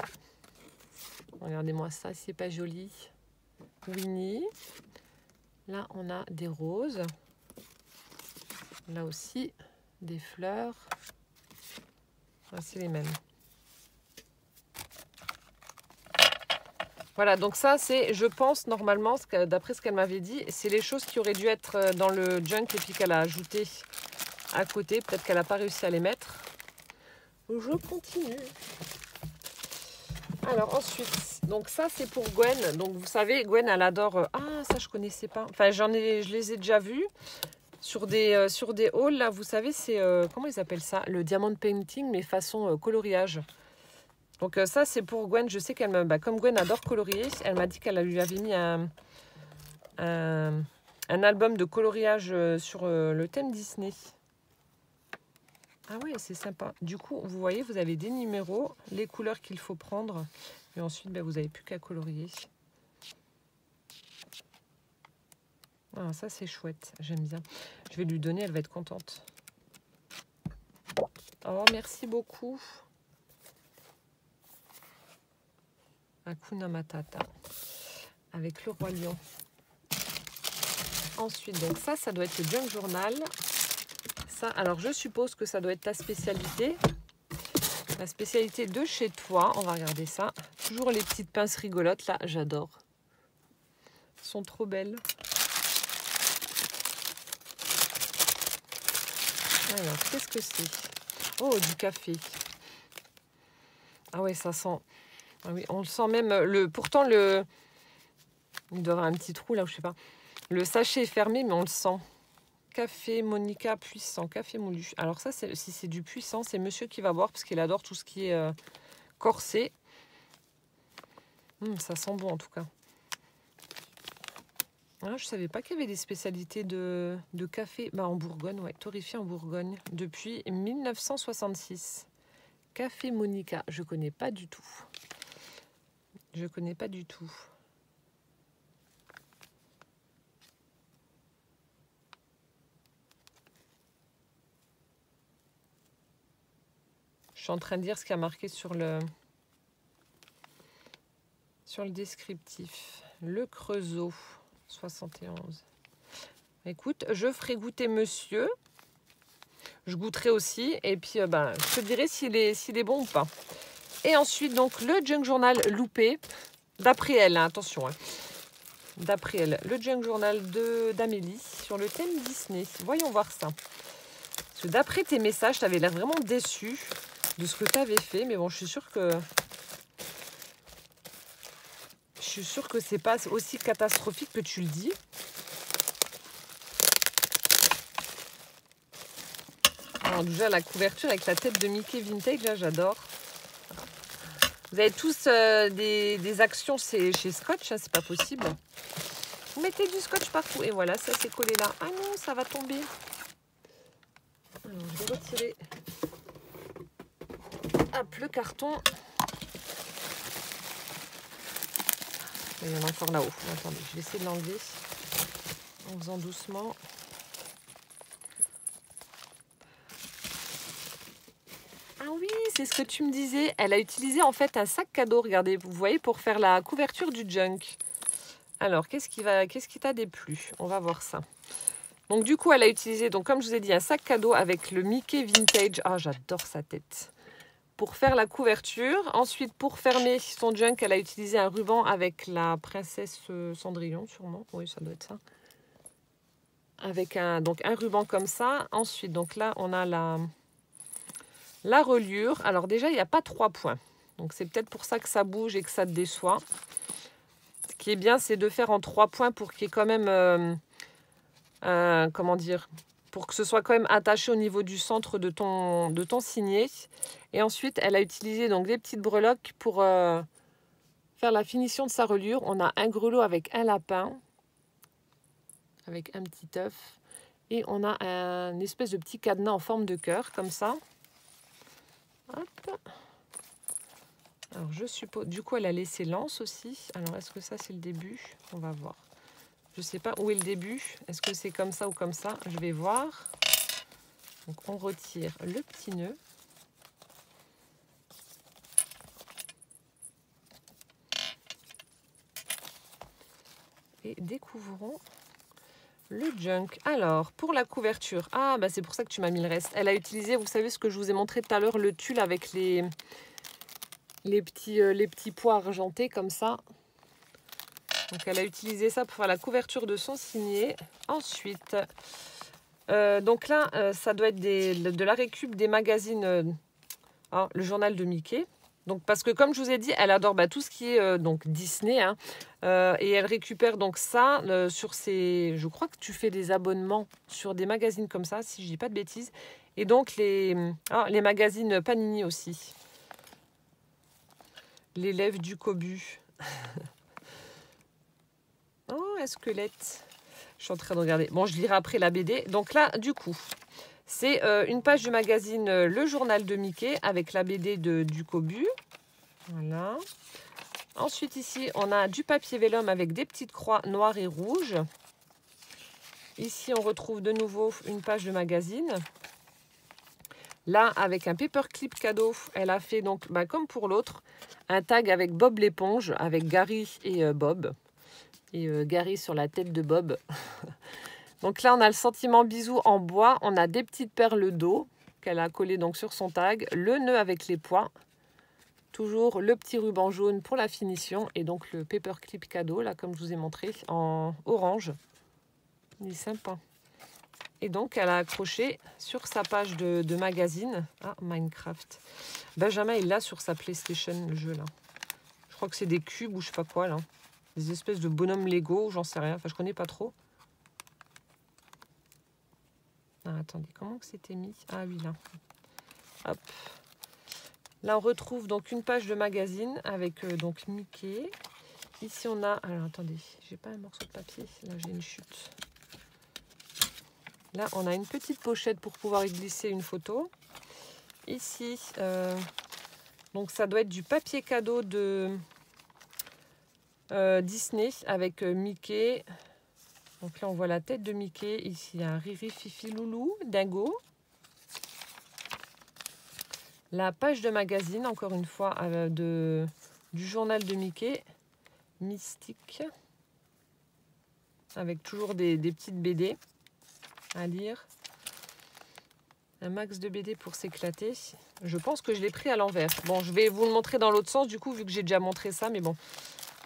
Regardez-moi ça, c'est pas joli. Winnie. Là, on a des roses. Là aussi, des fleurs. Ah, c'est les mêmes. Voilà, donc ça, c'est, je pense, normalement, d'après ce qu'elle m'avait dit, c'est les choses qui auraient dû être dans le junk et puis qu'elle a ajouté à côté. Peut-être qu'elle n'a pas réussi à les mettre. Je continue. Alors, ensuite, donc ça, c'est pour Gwen. Donc, vous savez, Gwen, elle adore... Ah, ça, je ne connaissais pas. Enfin, je les ai déjà vus sur des hauls, là. Vous savez, c'est... comment ils appellent ça? Le diamond painting, mais façon coloriage. Donc, ça, c'est pour Gwen. Je sais qu'elle me... Bah, comme Gwen adore colorier, elle m'a dit qu'elle lui avait mis un album de coloriage sur le thème Disney. Ah ouais, c'est sympa. Du coup, vous voyez, vous avez des numéros, les couleurs qu'il faut prendre. Et ensuite, ben, vous n'avez plus qu'à colorier. Ah, ça, c'est chouette. J'aime bien. Je vais lui donner, elle va être contente. Oh, merci beaucoup. Hakuna Matata. Avec le Roi Lion. Ensuite, donc ça doit être le Junk Journal. Ça, alors je suppose que ça doit être ta spécialité. La spécialité de chez toi. On va regarder ça. Toujours les petites pinces rigolotes là, j'adore. Elles sont trop belles. Alors, qu'est-ce que c'est? Oh, du café. Ah ouais, ça sent... Ah oui, on le sent même... Pourtant, il doit y avoir un petit trou là, je sais pas. Le sachet est fermé, mais on le sent. Café Monica puissant, café moulu. Alors ça, si c'est du puissant, c'est monsieur qui va boire parce qu'il adore tout ce qui est corsé. Ça sent bon en tout cas. Ah, je ne savais pas qu'il y avait des spécialités de café en Bourgogne, ouais, torréfié en Bourgogne, depuis 1966. Café Monica, je ne connais pas du tout. Je ne connais pas du tout. Je suis en train de dire ce qu'il y a marqué sur le descriptif. Le Creusot, 71. Écoute, je ferai goûter monsieur. Je goûterai aussi. Et puis, je te dirai s'il est bon ou pas. Et ensuite, donc, le Junk Journal loupé. D'après elle, hein, attention. Hein. D'après elle, le Junk Journal d'Amélie sur le thème Disney. Voyons voir ça. Parce que d'après tes messages, tu avais l'air vraiment déçu de ce que tu avais fait. Mais bon, je suis sûre que c'est pas aussi catastrophique que tu le dis. Alors déjà la couverture avec la tête de Mickey vintage, là j'adore. Vous avez tous des actions chez Scotch, hein, c'est pas possible. Vous mettez du scotch partout et voilà, ça s'est collé là. Ah non, ça va tomber. Alors je vais retirer hop, le carton. Il y en a encore là-haut. Attendez, je vais essayer de l'enlever en faisant doucement. Ah oui, c'est ce que tu me disais. Elle a utilisé en fait un sac cadeau, regardez, vous voyez, pour faire la couverture du junk. Alors, qu'est-ce qui t'a déplu? On va voir ça. Donc du coup, elle a utilisé, donc comme je vous ai dit, un sac cadeau avec le Mickey vintage. Ah, j'adore sa tête. Pour faire la couverture. Ensuite, pour fermer son junk, elle a utilisé un ruban avec la princesse Cendrillon, sûrement. Oui, ça doit être ça. Avec donc un ruban comme ça. Ensuite, donc là, on a la reliure. Alors déjà, il n'y a pas 3 points. Donc c'est peut-être pour ça que ça bouge et que ça te déçoit. Ce qui est bien, c'est de faire en 3 points pour qu'il y ait quand même... comment dire, pour que ce soit quand même attaché au niveau du centre de ton signet. Et ensuite, elle a utilisé donc des petites breloques pour faire la finition de sa reliure. On a un grelot avec un lapin, avec un petit œuf. Et on a une espèce de petit cadenas en forme de cœur, comme ça. Hop. Alors, je suppose... Du coup, elle a laissé l'anse aussi. Alors, est-ce que ça, c'est le début? On va voir. Je ne sais pas où est le début. Est-ce que c'est comme ça ou comme ça? Je vais voir. Donc, on retire le petit nœud. Et découvrons le junk. Alors, pour la couverture. Ah, bah c'est pour ça que tu m'as mis le reste. Elle a utilisé, vous savez ce que je vous ai montré tout à l'heure, le tulle avec les petits pois argentés comme ça. Donc, elle a utilisé ça pour faire la couverture de son signet. Ensuite... donc là, ça doit être de la récup des magazines, le journal de Mickey. Donc, parce que comme je vous ai dit, elle adore tout ce qui est donc Disney. Hein, et elle récupère donc ça sur ses... Je crois que tu fais des abonnements sur des magazines comme ça, si je ne dis pas de bêtises. Et donc les magazines Panini aussi. L'élève du cobu. Oh, un squelette. Je suis en train de regarder. Bon, je lirai après la BD. Donc là, du coup, c'est une page du magazine Le Journal de Mickey avec la BD du cobu. Voilà. Ensuite, ici, on a du papier vélum avec des petites croix noires et rouges. Ici, on retrouve de nouveau une page de magazine. Là, avec un paperclip cadeau, elle a fait, donc, comme pour l'autre, un tag avec Bob l'éponge, avec Gary et Bob. Et Gary sur la tête de Bob. Donc là, on a le sentiment bisou en bois. On a des petites perles d'eau qu'elle a collées donc sur son tag. Le nœud avec les pois. Toujours le petit ruban jaune pour la finition. Et donc le paperclip cadeau, là, comme je vous ai montré, en orange. Il est sympa. Et donc, elle a accroché sur sa page de magazine. Ah, Minecraft. Benjamin, il l'a sur sa PlayStation, le jeu, là. Je crois que c'est des cubes ou je sais pas quoi, là. Des espèces de bonhommes Lego, j'en sais rien. Enfin, je connais pas trop. Ah, attendez, comment que c'était mis? Ah oui, là. Hop. Là, on retrouve donc une page de magazine avec donc Mickey. Ici, on a... Alors, attendez, j'ai pas un morceau de papier. Là, j'ai une chute. Là, on a une petite pochette pour pouvoir y glisser une photo. Ici, donc ça doit être du papier cadeau de Disney avec Mickey. Donc là, on voit la tête de Mickey. Ici, il y a un Riri, Fifi, Loulou, Dingo. La page de magazine, encore une fois, du journal de Mickey. Mystique. Avec toujours des petites BD à lire. Un max de BD pour s'éclater. Je pense que je l'ai pris à l'envers. Bon, je vais vous le montrer dans l'autre sens, du coup, vu que j'ai déjà montré ça. Mais bon.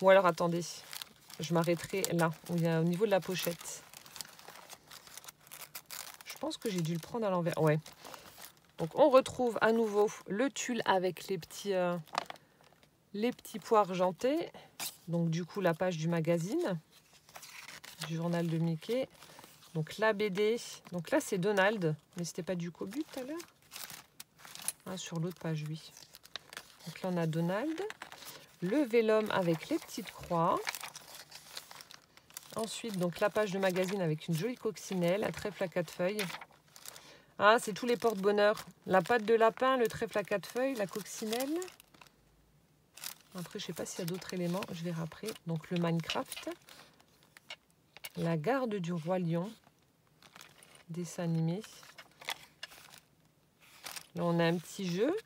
Ou alors, attendez. Je m'arrêterai là, où il y a au niveau de la pochette. Je pense que j'ai dû le prendre à l'envers. Ouais. Donc, on retrouve à nouveau le tulle avec les petits pois argentés. Donc, du coup, la page du magazine. Du journal de Mickey. Donc la BD, donc là c'est Donald, mais c'était pas du Cobu tout à l'heure. Ah, sur l'autre page, oui. Donc là on a Donald, le vélum avec les petites croix. Ensuite donc la page de magazine avec une jolie coccinelle, un trèfle à 4 feuilles. Ah, c'est tous les porte-bonheur. La pâte de lapin, le trèfle à 4 feuilles, la coccinelle. Après je sais pas s'il y a d'autres éléments, je verrai après. Donc le Minecraft, la garde du roi lion. Dessin animé. Là, on a un petit jeu.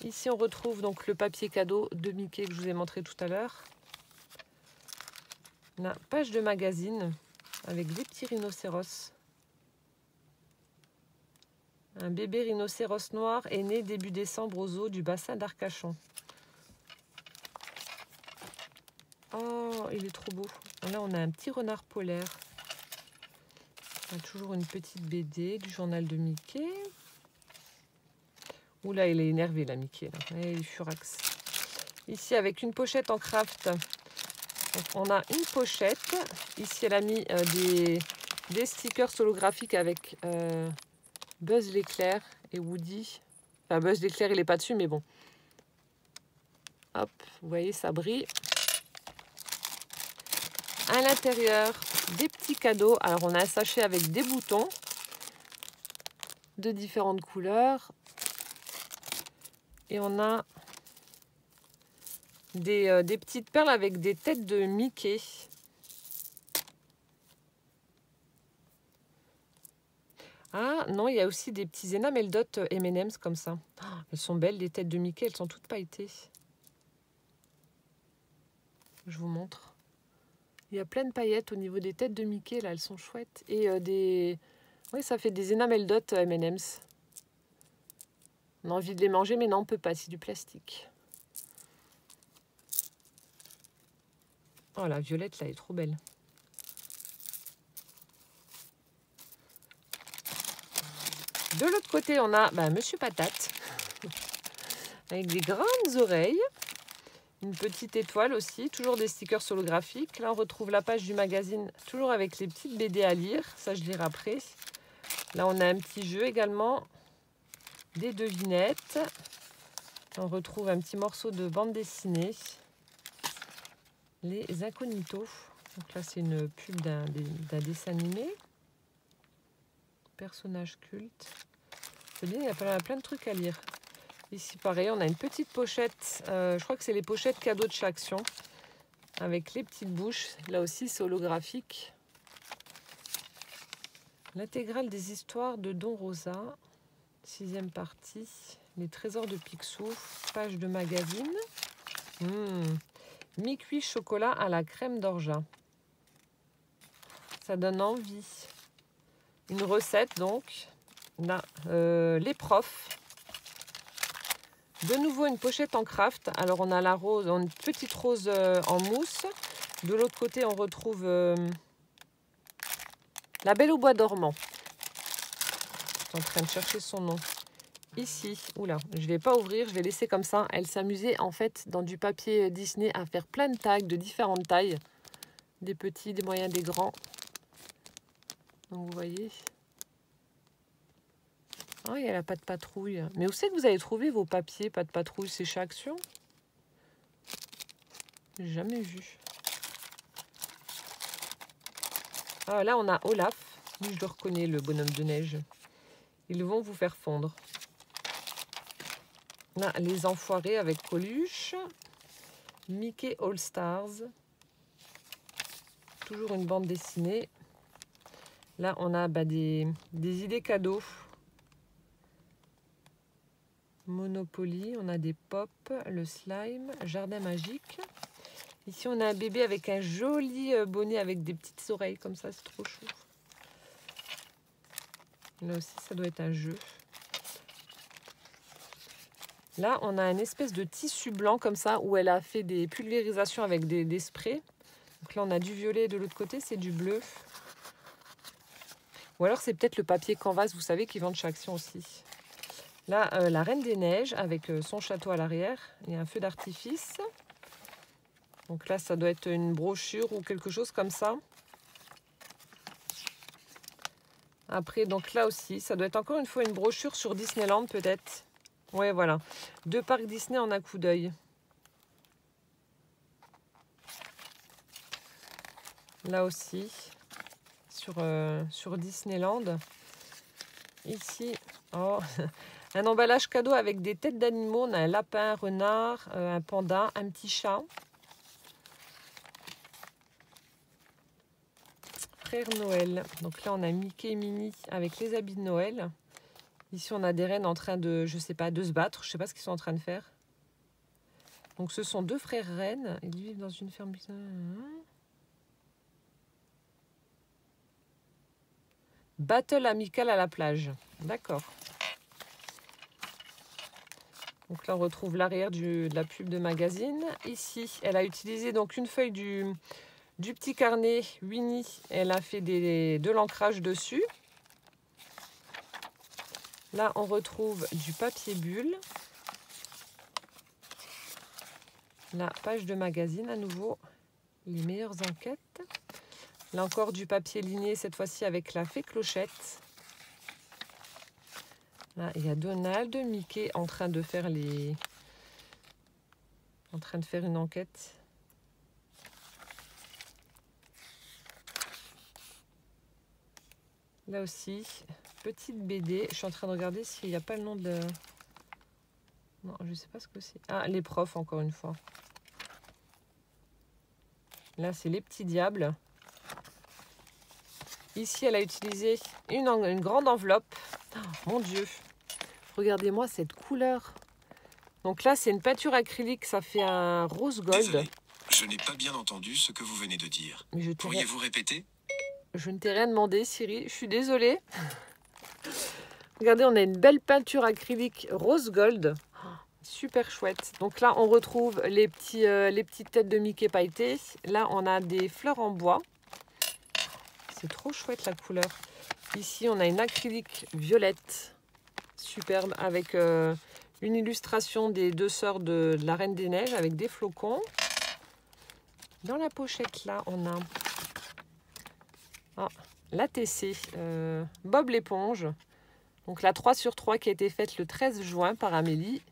Ici, on retrouve donc le papier cadeau de Mickey que je vous ai montré tout à l'heure. La page de magazine avec des petits rhinocéros. Un bébé rhinocéros noir est né début décembre aux eaux du bassin d'Arcachon. Oh, il est trop beau. Là, on a un petit renard polaire. On a toujours une petite BD du journal de Mickey. Oula, il est énervé, là, Mickey. Là. Il est furax. Ici, avec une pochette en craft. Donc, on a une pochette. Ici, elle a mis des stickers holographiques avec Buzz l'éclair et Woody. Enfin, Buzz l'éclair, il n'est pas dessus, mais bon. Hop, vous voyez, ça brille. À l'intérieur, des petits cadeaux. Alors, on a un sachet avec des boutons de différentes couleurs. Et on a des petites perles avec des têtes de Mickey. Ah non, il y a aussi des petits enamel dot M&M's comme ça. Oh, elles sont belles, les têtes de Mickey, elles sont toutes pailletées. Je vous montre. Il y a plein de paillettes au niveau des têtes de Mickey, là, elles sont chouettes. Et oui, ça fait des enamel dot M&M's. On a envie de les manger, mais non, on ne peut pas, c'est du plastique. Oh, la violette, là, elle est trop belle. De l'autre côté, on a Monsieur Patate, avec des grandes oreilles. Une petite étoile aussi, toujours des stickers holographiques. Là, on retrouve la page du magazine, toujours avec les petites BD à lire. Ça, je lirai après. Là, on a un petit jeu également, des devinettes. On retrouve un petit morceau de bande dessinée. Les Incognitos. Donc là, c'est une pub d'un dessin animé. Personnage culte. C'est bien, il y a plein de trucs à lire. Ici, pareil, on a une petite pochette. Je crois que c'est les pochettes cadeaux de chez Action. Avec les petites bouches. Là aussi, c'est holographique. L'intégrale des histoires de Don Rosa. 6e partie. Les trésors de Picsou. Page de magazine. Mi-cuit chocolat à la crème d'orgeat. Ça donne envie. Une recette, donc. Là, les profs. De nouveau, une pochette en craft. Alors, on a la rose, une petite rose en mousse. De l'autre côté, on retrouve la Belle au bois dormant. Je suis en train de chercher son nom. Ici, oula, je ne vais pas ouvrir, je vais laisser comme ça. Elle s'amusait en fait dans du papier Disney à faire plein de tags de différentes tailles. Des petits, des moyens, des grands. Donc, vous voyez. Oh, il y a la pâte patrouille. Mais où c'est que vous avez trouvé vos papiers pâte patrouille? C'est chez Action? J'ai jamais vu. Ah, là, on a Olaf. Lui, je le reconnais, le bonhomme de neige. Ils vont vous faire fondre. Là, les enfoirés avec Coluche. Mickey All Stars. Toujours une bande dessinée. Là, on a des idées cadeaux. Monopoly, on a des pop, le slime, jardin magique. Ici, on a un bébé avec un joli bonnet avec des petites oreilles comme ça, c'est trop chou. Là aussi, ça doit être un jeu. Là, on a une espèce de tissu blanc comme ça où elle a fait des pulvérisations avec des sprays. Donc là, on a du violet, de l'autre côté, c'est du bleu. Ou alors, c'est peut-être le papier canvas, vous savez, qui vend chez Action aussi. Là, la Reine des Neiges avec son château à l'arrière. Il y a un feu d'artifice. Donc là, ça doit être une brochure ou quelque chose comme ça. Après, donc là aussi, ça doit être encore une fois une brochure sur Disneyland peut-être. Ouais, voilà. 2 parcs Disney en un coup d'œil. Là aussi, sur Disneyland. Ici, oh, un emballage cadeau avec des têtes d'animaux. On a un lapin, un renard, un panda, un petit chat. Frère Noël. Donc là, on a Mickey et Minnie avec les habits de Noël. Ici, on a des rennes en train de, je sais pas, de se battre. Je sais pas ce qu'ils sont en train de faire. Donc, ce sont 2 frères rennes. Ils vivent dans une ferme. Battle amical à la plage. D'accord. Donc là, on retrouve l'arrière de la pub de magazine. Ici, elle a utilisé donc une feuille du petit carnet Winnie. Elle a fait de l'ancrage dessus. Là, on retrouve du papier bulle. La page de magazine à nouveau. Les meilleures enquêtes. Là encore du papier ligné, cette fois-ci avec la fée Clochette. Là, il y a Donald, Mickey en train de faire une enquête. Là aussi, petite BD. Je suis en train de regarder s'il n'y a pas le nom de... Non, je ne sais pas ce que c'est. Ah, les profs, encore une fois. Là, c'est les petits diables. Ici, elle a utilisé une grande enveloppe. Oh, mon Dieu. Regardez-moi cette couleur. Donc là, c'est une peinture acrylique. Ça fait un rose gold. Désolé, je n'ai pas bien entendu ce que vous venez de dire. Pourriez-vous répéter? Je ne t'ai rien demandé, Siri. Je suis désolée. Regardez, on a une belle peinture acrylique rose gold. Super chouette. Donc là, on retrouve les petites têtes de Mickey pailletées. Là, on a des fleurs en bois. C'est trop chouette la couleur. Ici, on a une acrylique violette. Superbe. Avec une illustration des 2 sœurs de la Reine des Neiges avec des flocons. Dans la pochette, là, on a l'ATC Bob l'éponge. Donc la 3/3 qui a été faite le 13 juin par Amélie.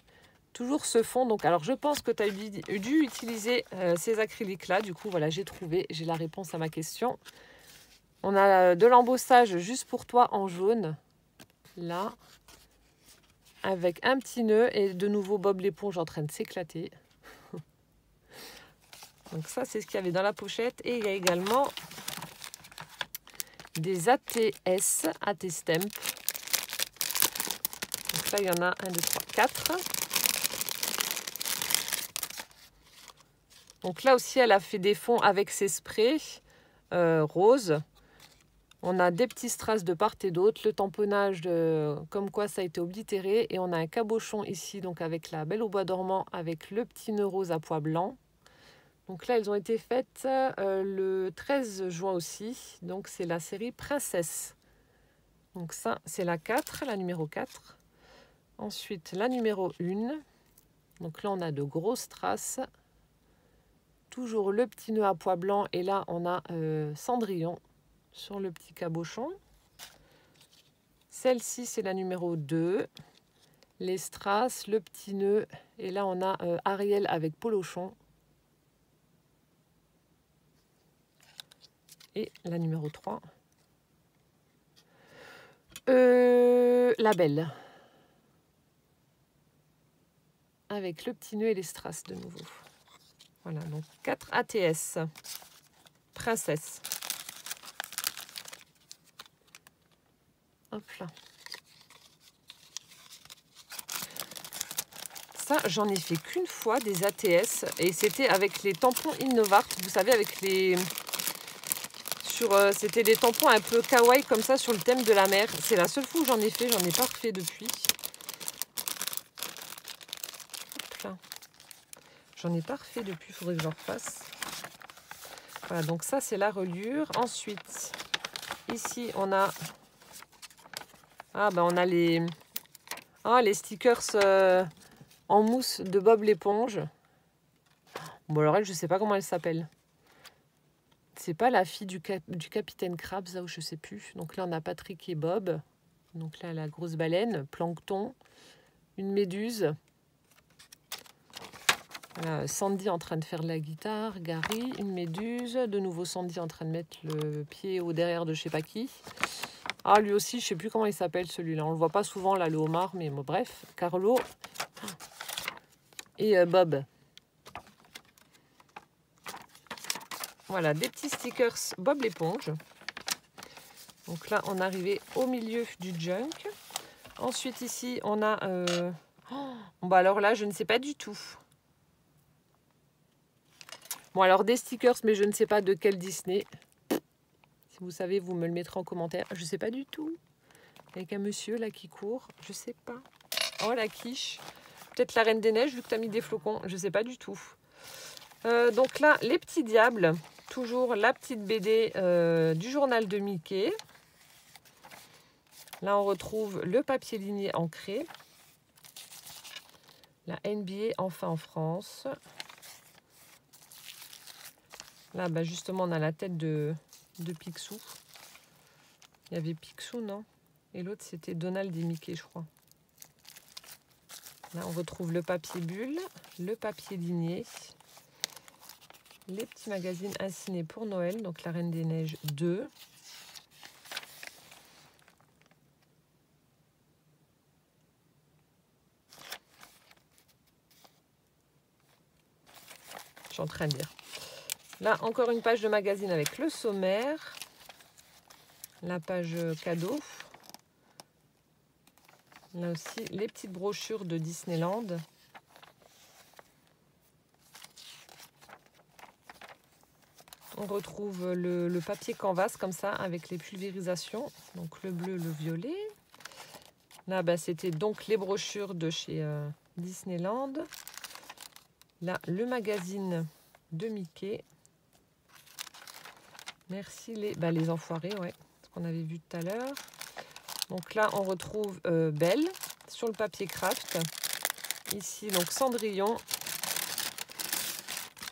Toujours ce fond. Donc, alors, je pense que tu as dû utiliser ces acryliques-là. Du coup, voilà, j'ai la réponse à ma question. On a de l'embossage juste pour toi en jaune. Là. Avec un petit nœud et de nouveau Bob l'éponge en train de s'éclater. Donc ça, c'est ce qu'il y avait dans la pochette. Et il y a également des ATS, AT-Stamp. Donc là, il y en a 1, 2, 3, 4. Donc là aussi, elle a fait des fonds avec ses sprays roses. On a des petits strass de part et d'autre. Le tamponnage, comme quoi ça a été oblitéré. Et on a un cabochon ici, donc avec la Belle au bois dormant, avec le petit nœud rose à pois blanc. Donc là, elles ont été faites le 13 juin aussi. Donc c'est la série Princesse. Donc ça, c'est la 4, la numéro 4. Ensuite, la numéro 1. Donc là, on a de grosses strass. Toujours le petit nœud à pois blanc. Et là, on a Cendrillon sur le petit cabochon. Celle-ci, c'est la numéro 2. Les strass, le petit nœud. Et là, on a Ariel avec Polochon. Et la numéro 3. La Belle. Avec le petit nœud et les strass de nouveau. Voilà, donc 4 ATS. Princesse. Hop là. Ça, j'en ai fait qu'une fois des ATS. Et c'était avec les tampons Innovart. Vous savez, avec les... C'était des tampons un peu kawaii comme ça sur le thème de la mer. C'est la seule fois où j'en ai fait. J'en ai pas refait depuis. Hop là. J'en ai pas refait depuis. Il faudrait que j'en refasse. Voilà, donc ça, c'est la reliure. Ensuite, ici, on a... on a les stickers en mousse de Bob l'éponge. Bon, alors elle, je sais pas comment elle s'appelle. C'est pas la fille du capitaine Krabs, là où je sais plus. Donc là, on a Patrick et Bob. Donc là, la grosse baleine, Plancton, une méduse. Voilà, Sandy en train de faire de la guitare, Gary, une méduse. De nouveau Sandy en train de mettre le pied au derrière de je sais pas qui. Ah, lui aussi, je sais plus comment il s'appelle celui-là. On le voit pas souvent, là, le homard, mais bon, bref. Carlo et Bob. Voilà, des petits stickers Bob l'éponge. Donc là, on est arrivé au milieu du junk. Ensuite, ici, on a... bah alors là, je ne sais pas du tout. Bon, alors des stickers, mais je ne sais pas de quel Disney. Si vous savez, vous me le mettrez en commentaire. Je ne sais pas du tout. Avec un monsieur là qui court. Je ne sais pas. Oh, la quiche. Peut-être la Reine des Neiges, vu que tu as mis des flocons. Je ne sais pas du tout. Donc là, les petits diables. Toujours la petite BD du journal de Mickey. Là, on retrouve le papier ligné ancré. La NBA, enfin en France. Là, bah justement, on a la tête de Picsou. Il y avait Picsou, non? Et l'autre, c'était Donald et Mickey, je crois. Là, on retrouve le papier bulle, le papier ligné. Les petits magazines insignés pour Noël, donc la Reine des Neiges 2. Je suis en train de lire. Là, encore une page de magazine avec le sommaire. La page cadeau. Là aussi, les petites brochures de Disneyland. On retrouve le papier canvas comme ça avec les pulvérisations. Donc le bleu, le violet. Là, bah, c'était donc les brochures de chez Disneyland. Là, le de Mickey. Merci les enfoirés, ouais, ce qu'on avait vu tout à l'heure. Donc là, on retrouve Belle sur le papier craft. Ici, donc Cendrillon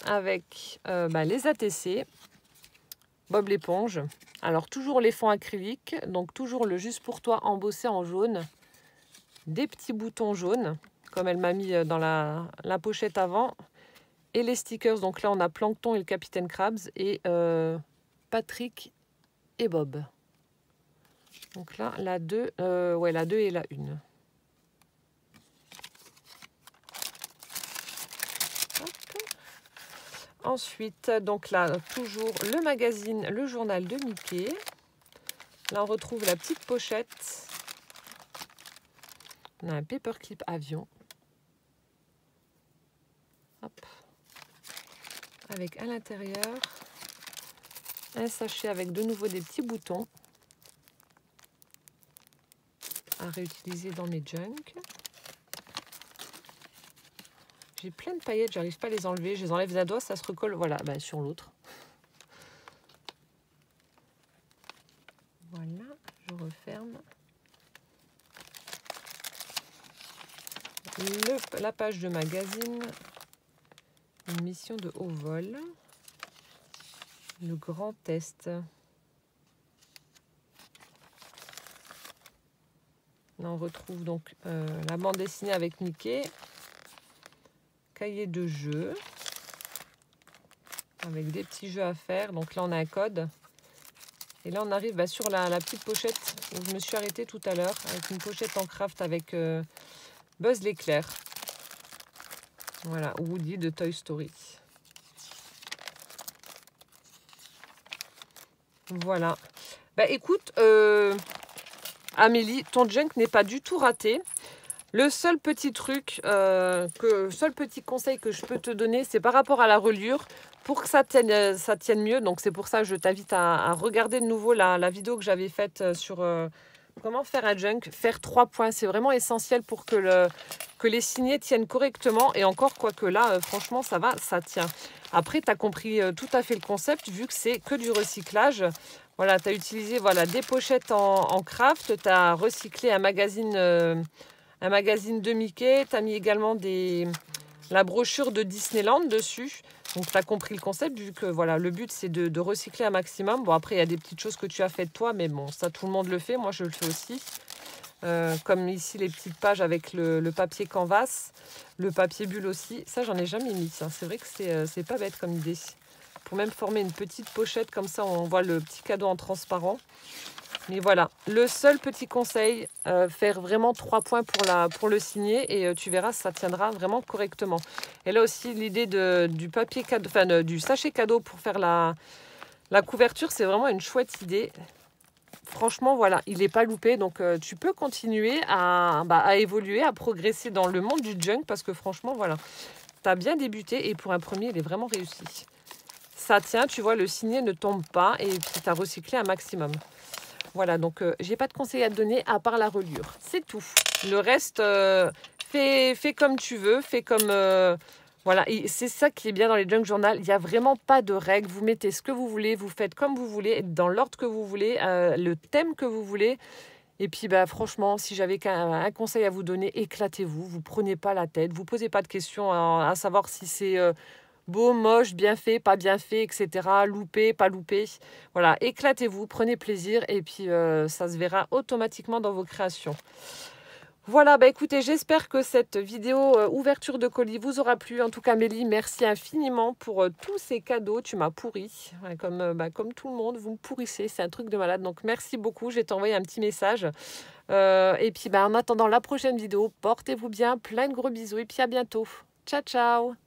avec les ATC. Bob l'éponge. Alors, toujours les fonds acryliques. Donc, toujours le Juste pour toi embossé en jaune. Des petits boutons jaunes, comme elle m'a mis dans la pochette avant. Et les stickers. Donc là, on a Plancton et le Capitaine Krabs. Et Patrick et Bob. Donc là, la 2, la 2 et la 1. Ensuite, donc là, toujours le magazine, le journal de Mickey. Là, on retrouve la petite pochette. On a un paperclip avion. Hop. Avec à l'intérieur un sachet avec de nouveau des petits boutons à réutiliser dans mes junks. J'ai plein de paillettes, j'arrive pas à les enlever. Je les enlève d'un doigt, ça se recolle, voilà, sur l'autre. Voilà, je referme. La page de magazine. Une mission de haut vol. Le grand test. Là, on retrouve donc la bande dessinée avec Mickey. Cahier de jeu. Avec des petits jeux à faire. Donc là, on a un code. Et là, on arrive sur la petite pochette où je me suis arrêtée tout à l'heure. Avec une pochette en craft avec Buzz l'éclair. Voilà, Woody de Toy Story. Voilà. Bah écoute, Amélie, ton junk n'est pas du tout raté. Le seul petit truc, seul petit conseil que je peux te donner, c'est par rapport à la reliure. Pour que ça tienne mieux, donc c'est pour ça que je t'invite à regarder de nouveau la vidéo que j'avais faite sur comment faire un junk. Faire 3 points, c'est vraiment essentiel pour que les signets tiennent correctement. Et encore, quoique là, franchement, ça va, ça tient. Après, tu as compris tout à fait le concept, vu que c'est que du recyclage. Voilà, tu as utilisé des pochettes en craft, tu as recyclé un magazine de Mickey, tu as mis également la brochure de Disneyland dessus. Donc, tu as compris le concept, vu que voilà, le but, c'est de recycler un maximum. Bon, après, il y a des petites choses que tu as faites toi, mais bon, ça, tout le monde le fait. Moi, je le fais aussi. Comme ici, les petites pages avec le papier canvas, le papier bulle aussi. Ça, j'en ai jamais mis. Hein. C'est vrai que c'est pas bête comme idée. Pour même former une petite pochette, comme ça, on voit le petit cadeau en transparent. Mais voilà, le seul petit conseil, faire vraiment 3 points pour le signer et tu verras, ça tiendra vraiment correctement. Et là aussi, l'idée du papier cadeau, enfin du sachet cadeau pour faire la couverture, c'est vraiment une chouette idée. Franchement, voilà, il n'est pas loupé. Donc, tu peux continuer à évoluer, à progresser dans le monde du junk parce que franchement, voilà, tu as bien débuté et pour un premier, il est vraiment réussi. Ça tient, tu vois, le signet ne tombe pas et puis tu as recyclé un maximum. Voilà, donc j'ai pas de conseils à te donner à part la reliure. C'est tout. Le reste, fais comme tu veux, fais comme... voilà, c'est ça qui est bien dans les junk journal. Il n'y a vraiment pas de règles. Vous mettez ce que vous voulez, vous faites comme vous voulez, dans l'ordre que vous voulez, le thème que vous voulez. Et puis, franchement, si j'avais un conseil à vous donner, éclatez-vous. Vous ne prenez pas la tête. Vous ne posez pas de questions à savoir si c'est... beau, moche, bien fait, pas bien fait, etc. Loupé, pas loupé. Voilà, éclatez-vous, prenez plaisir et puis ça se verra automatiquement dans vos créations. Voilà, écoutez, j'espère que cette vidéo ouverture de colis vous aura plu. En tout cas, Mélie, merci infiniment pour tous ces cadeaux. Tu m'as pourri, comme tout le monde, vous me pourrissez, c'est un truc de malade. Donc, merci beaucoup, je vais t'envoyer un petit message. Et puis, en attendant la prochaine vidéo, portez-vous bien, plein de gros bisous et puis à bientôt. Ciao, ciao!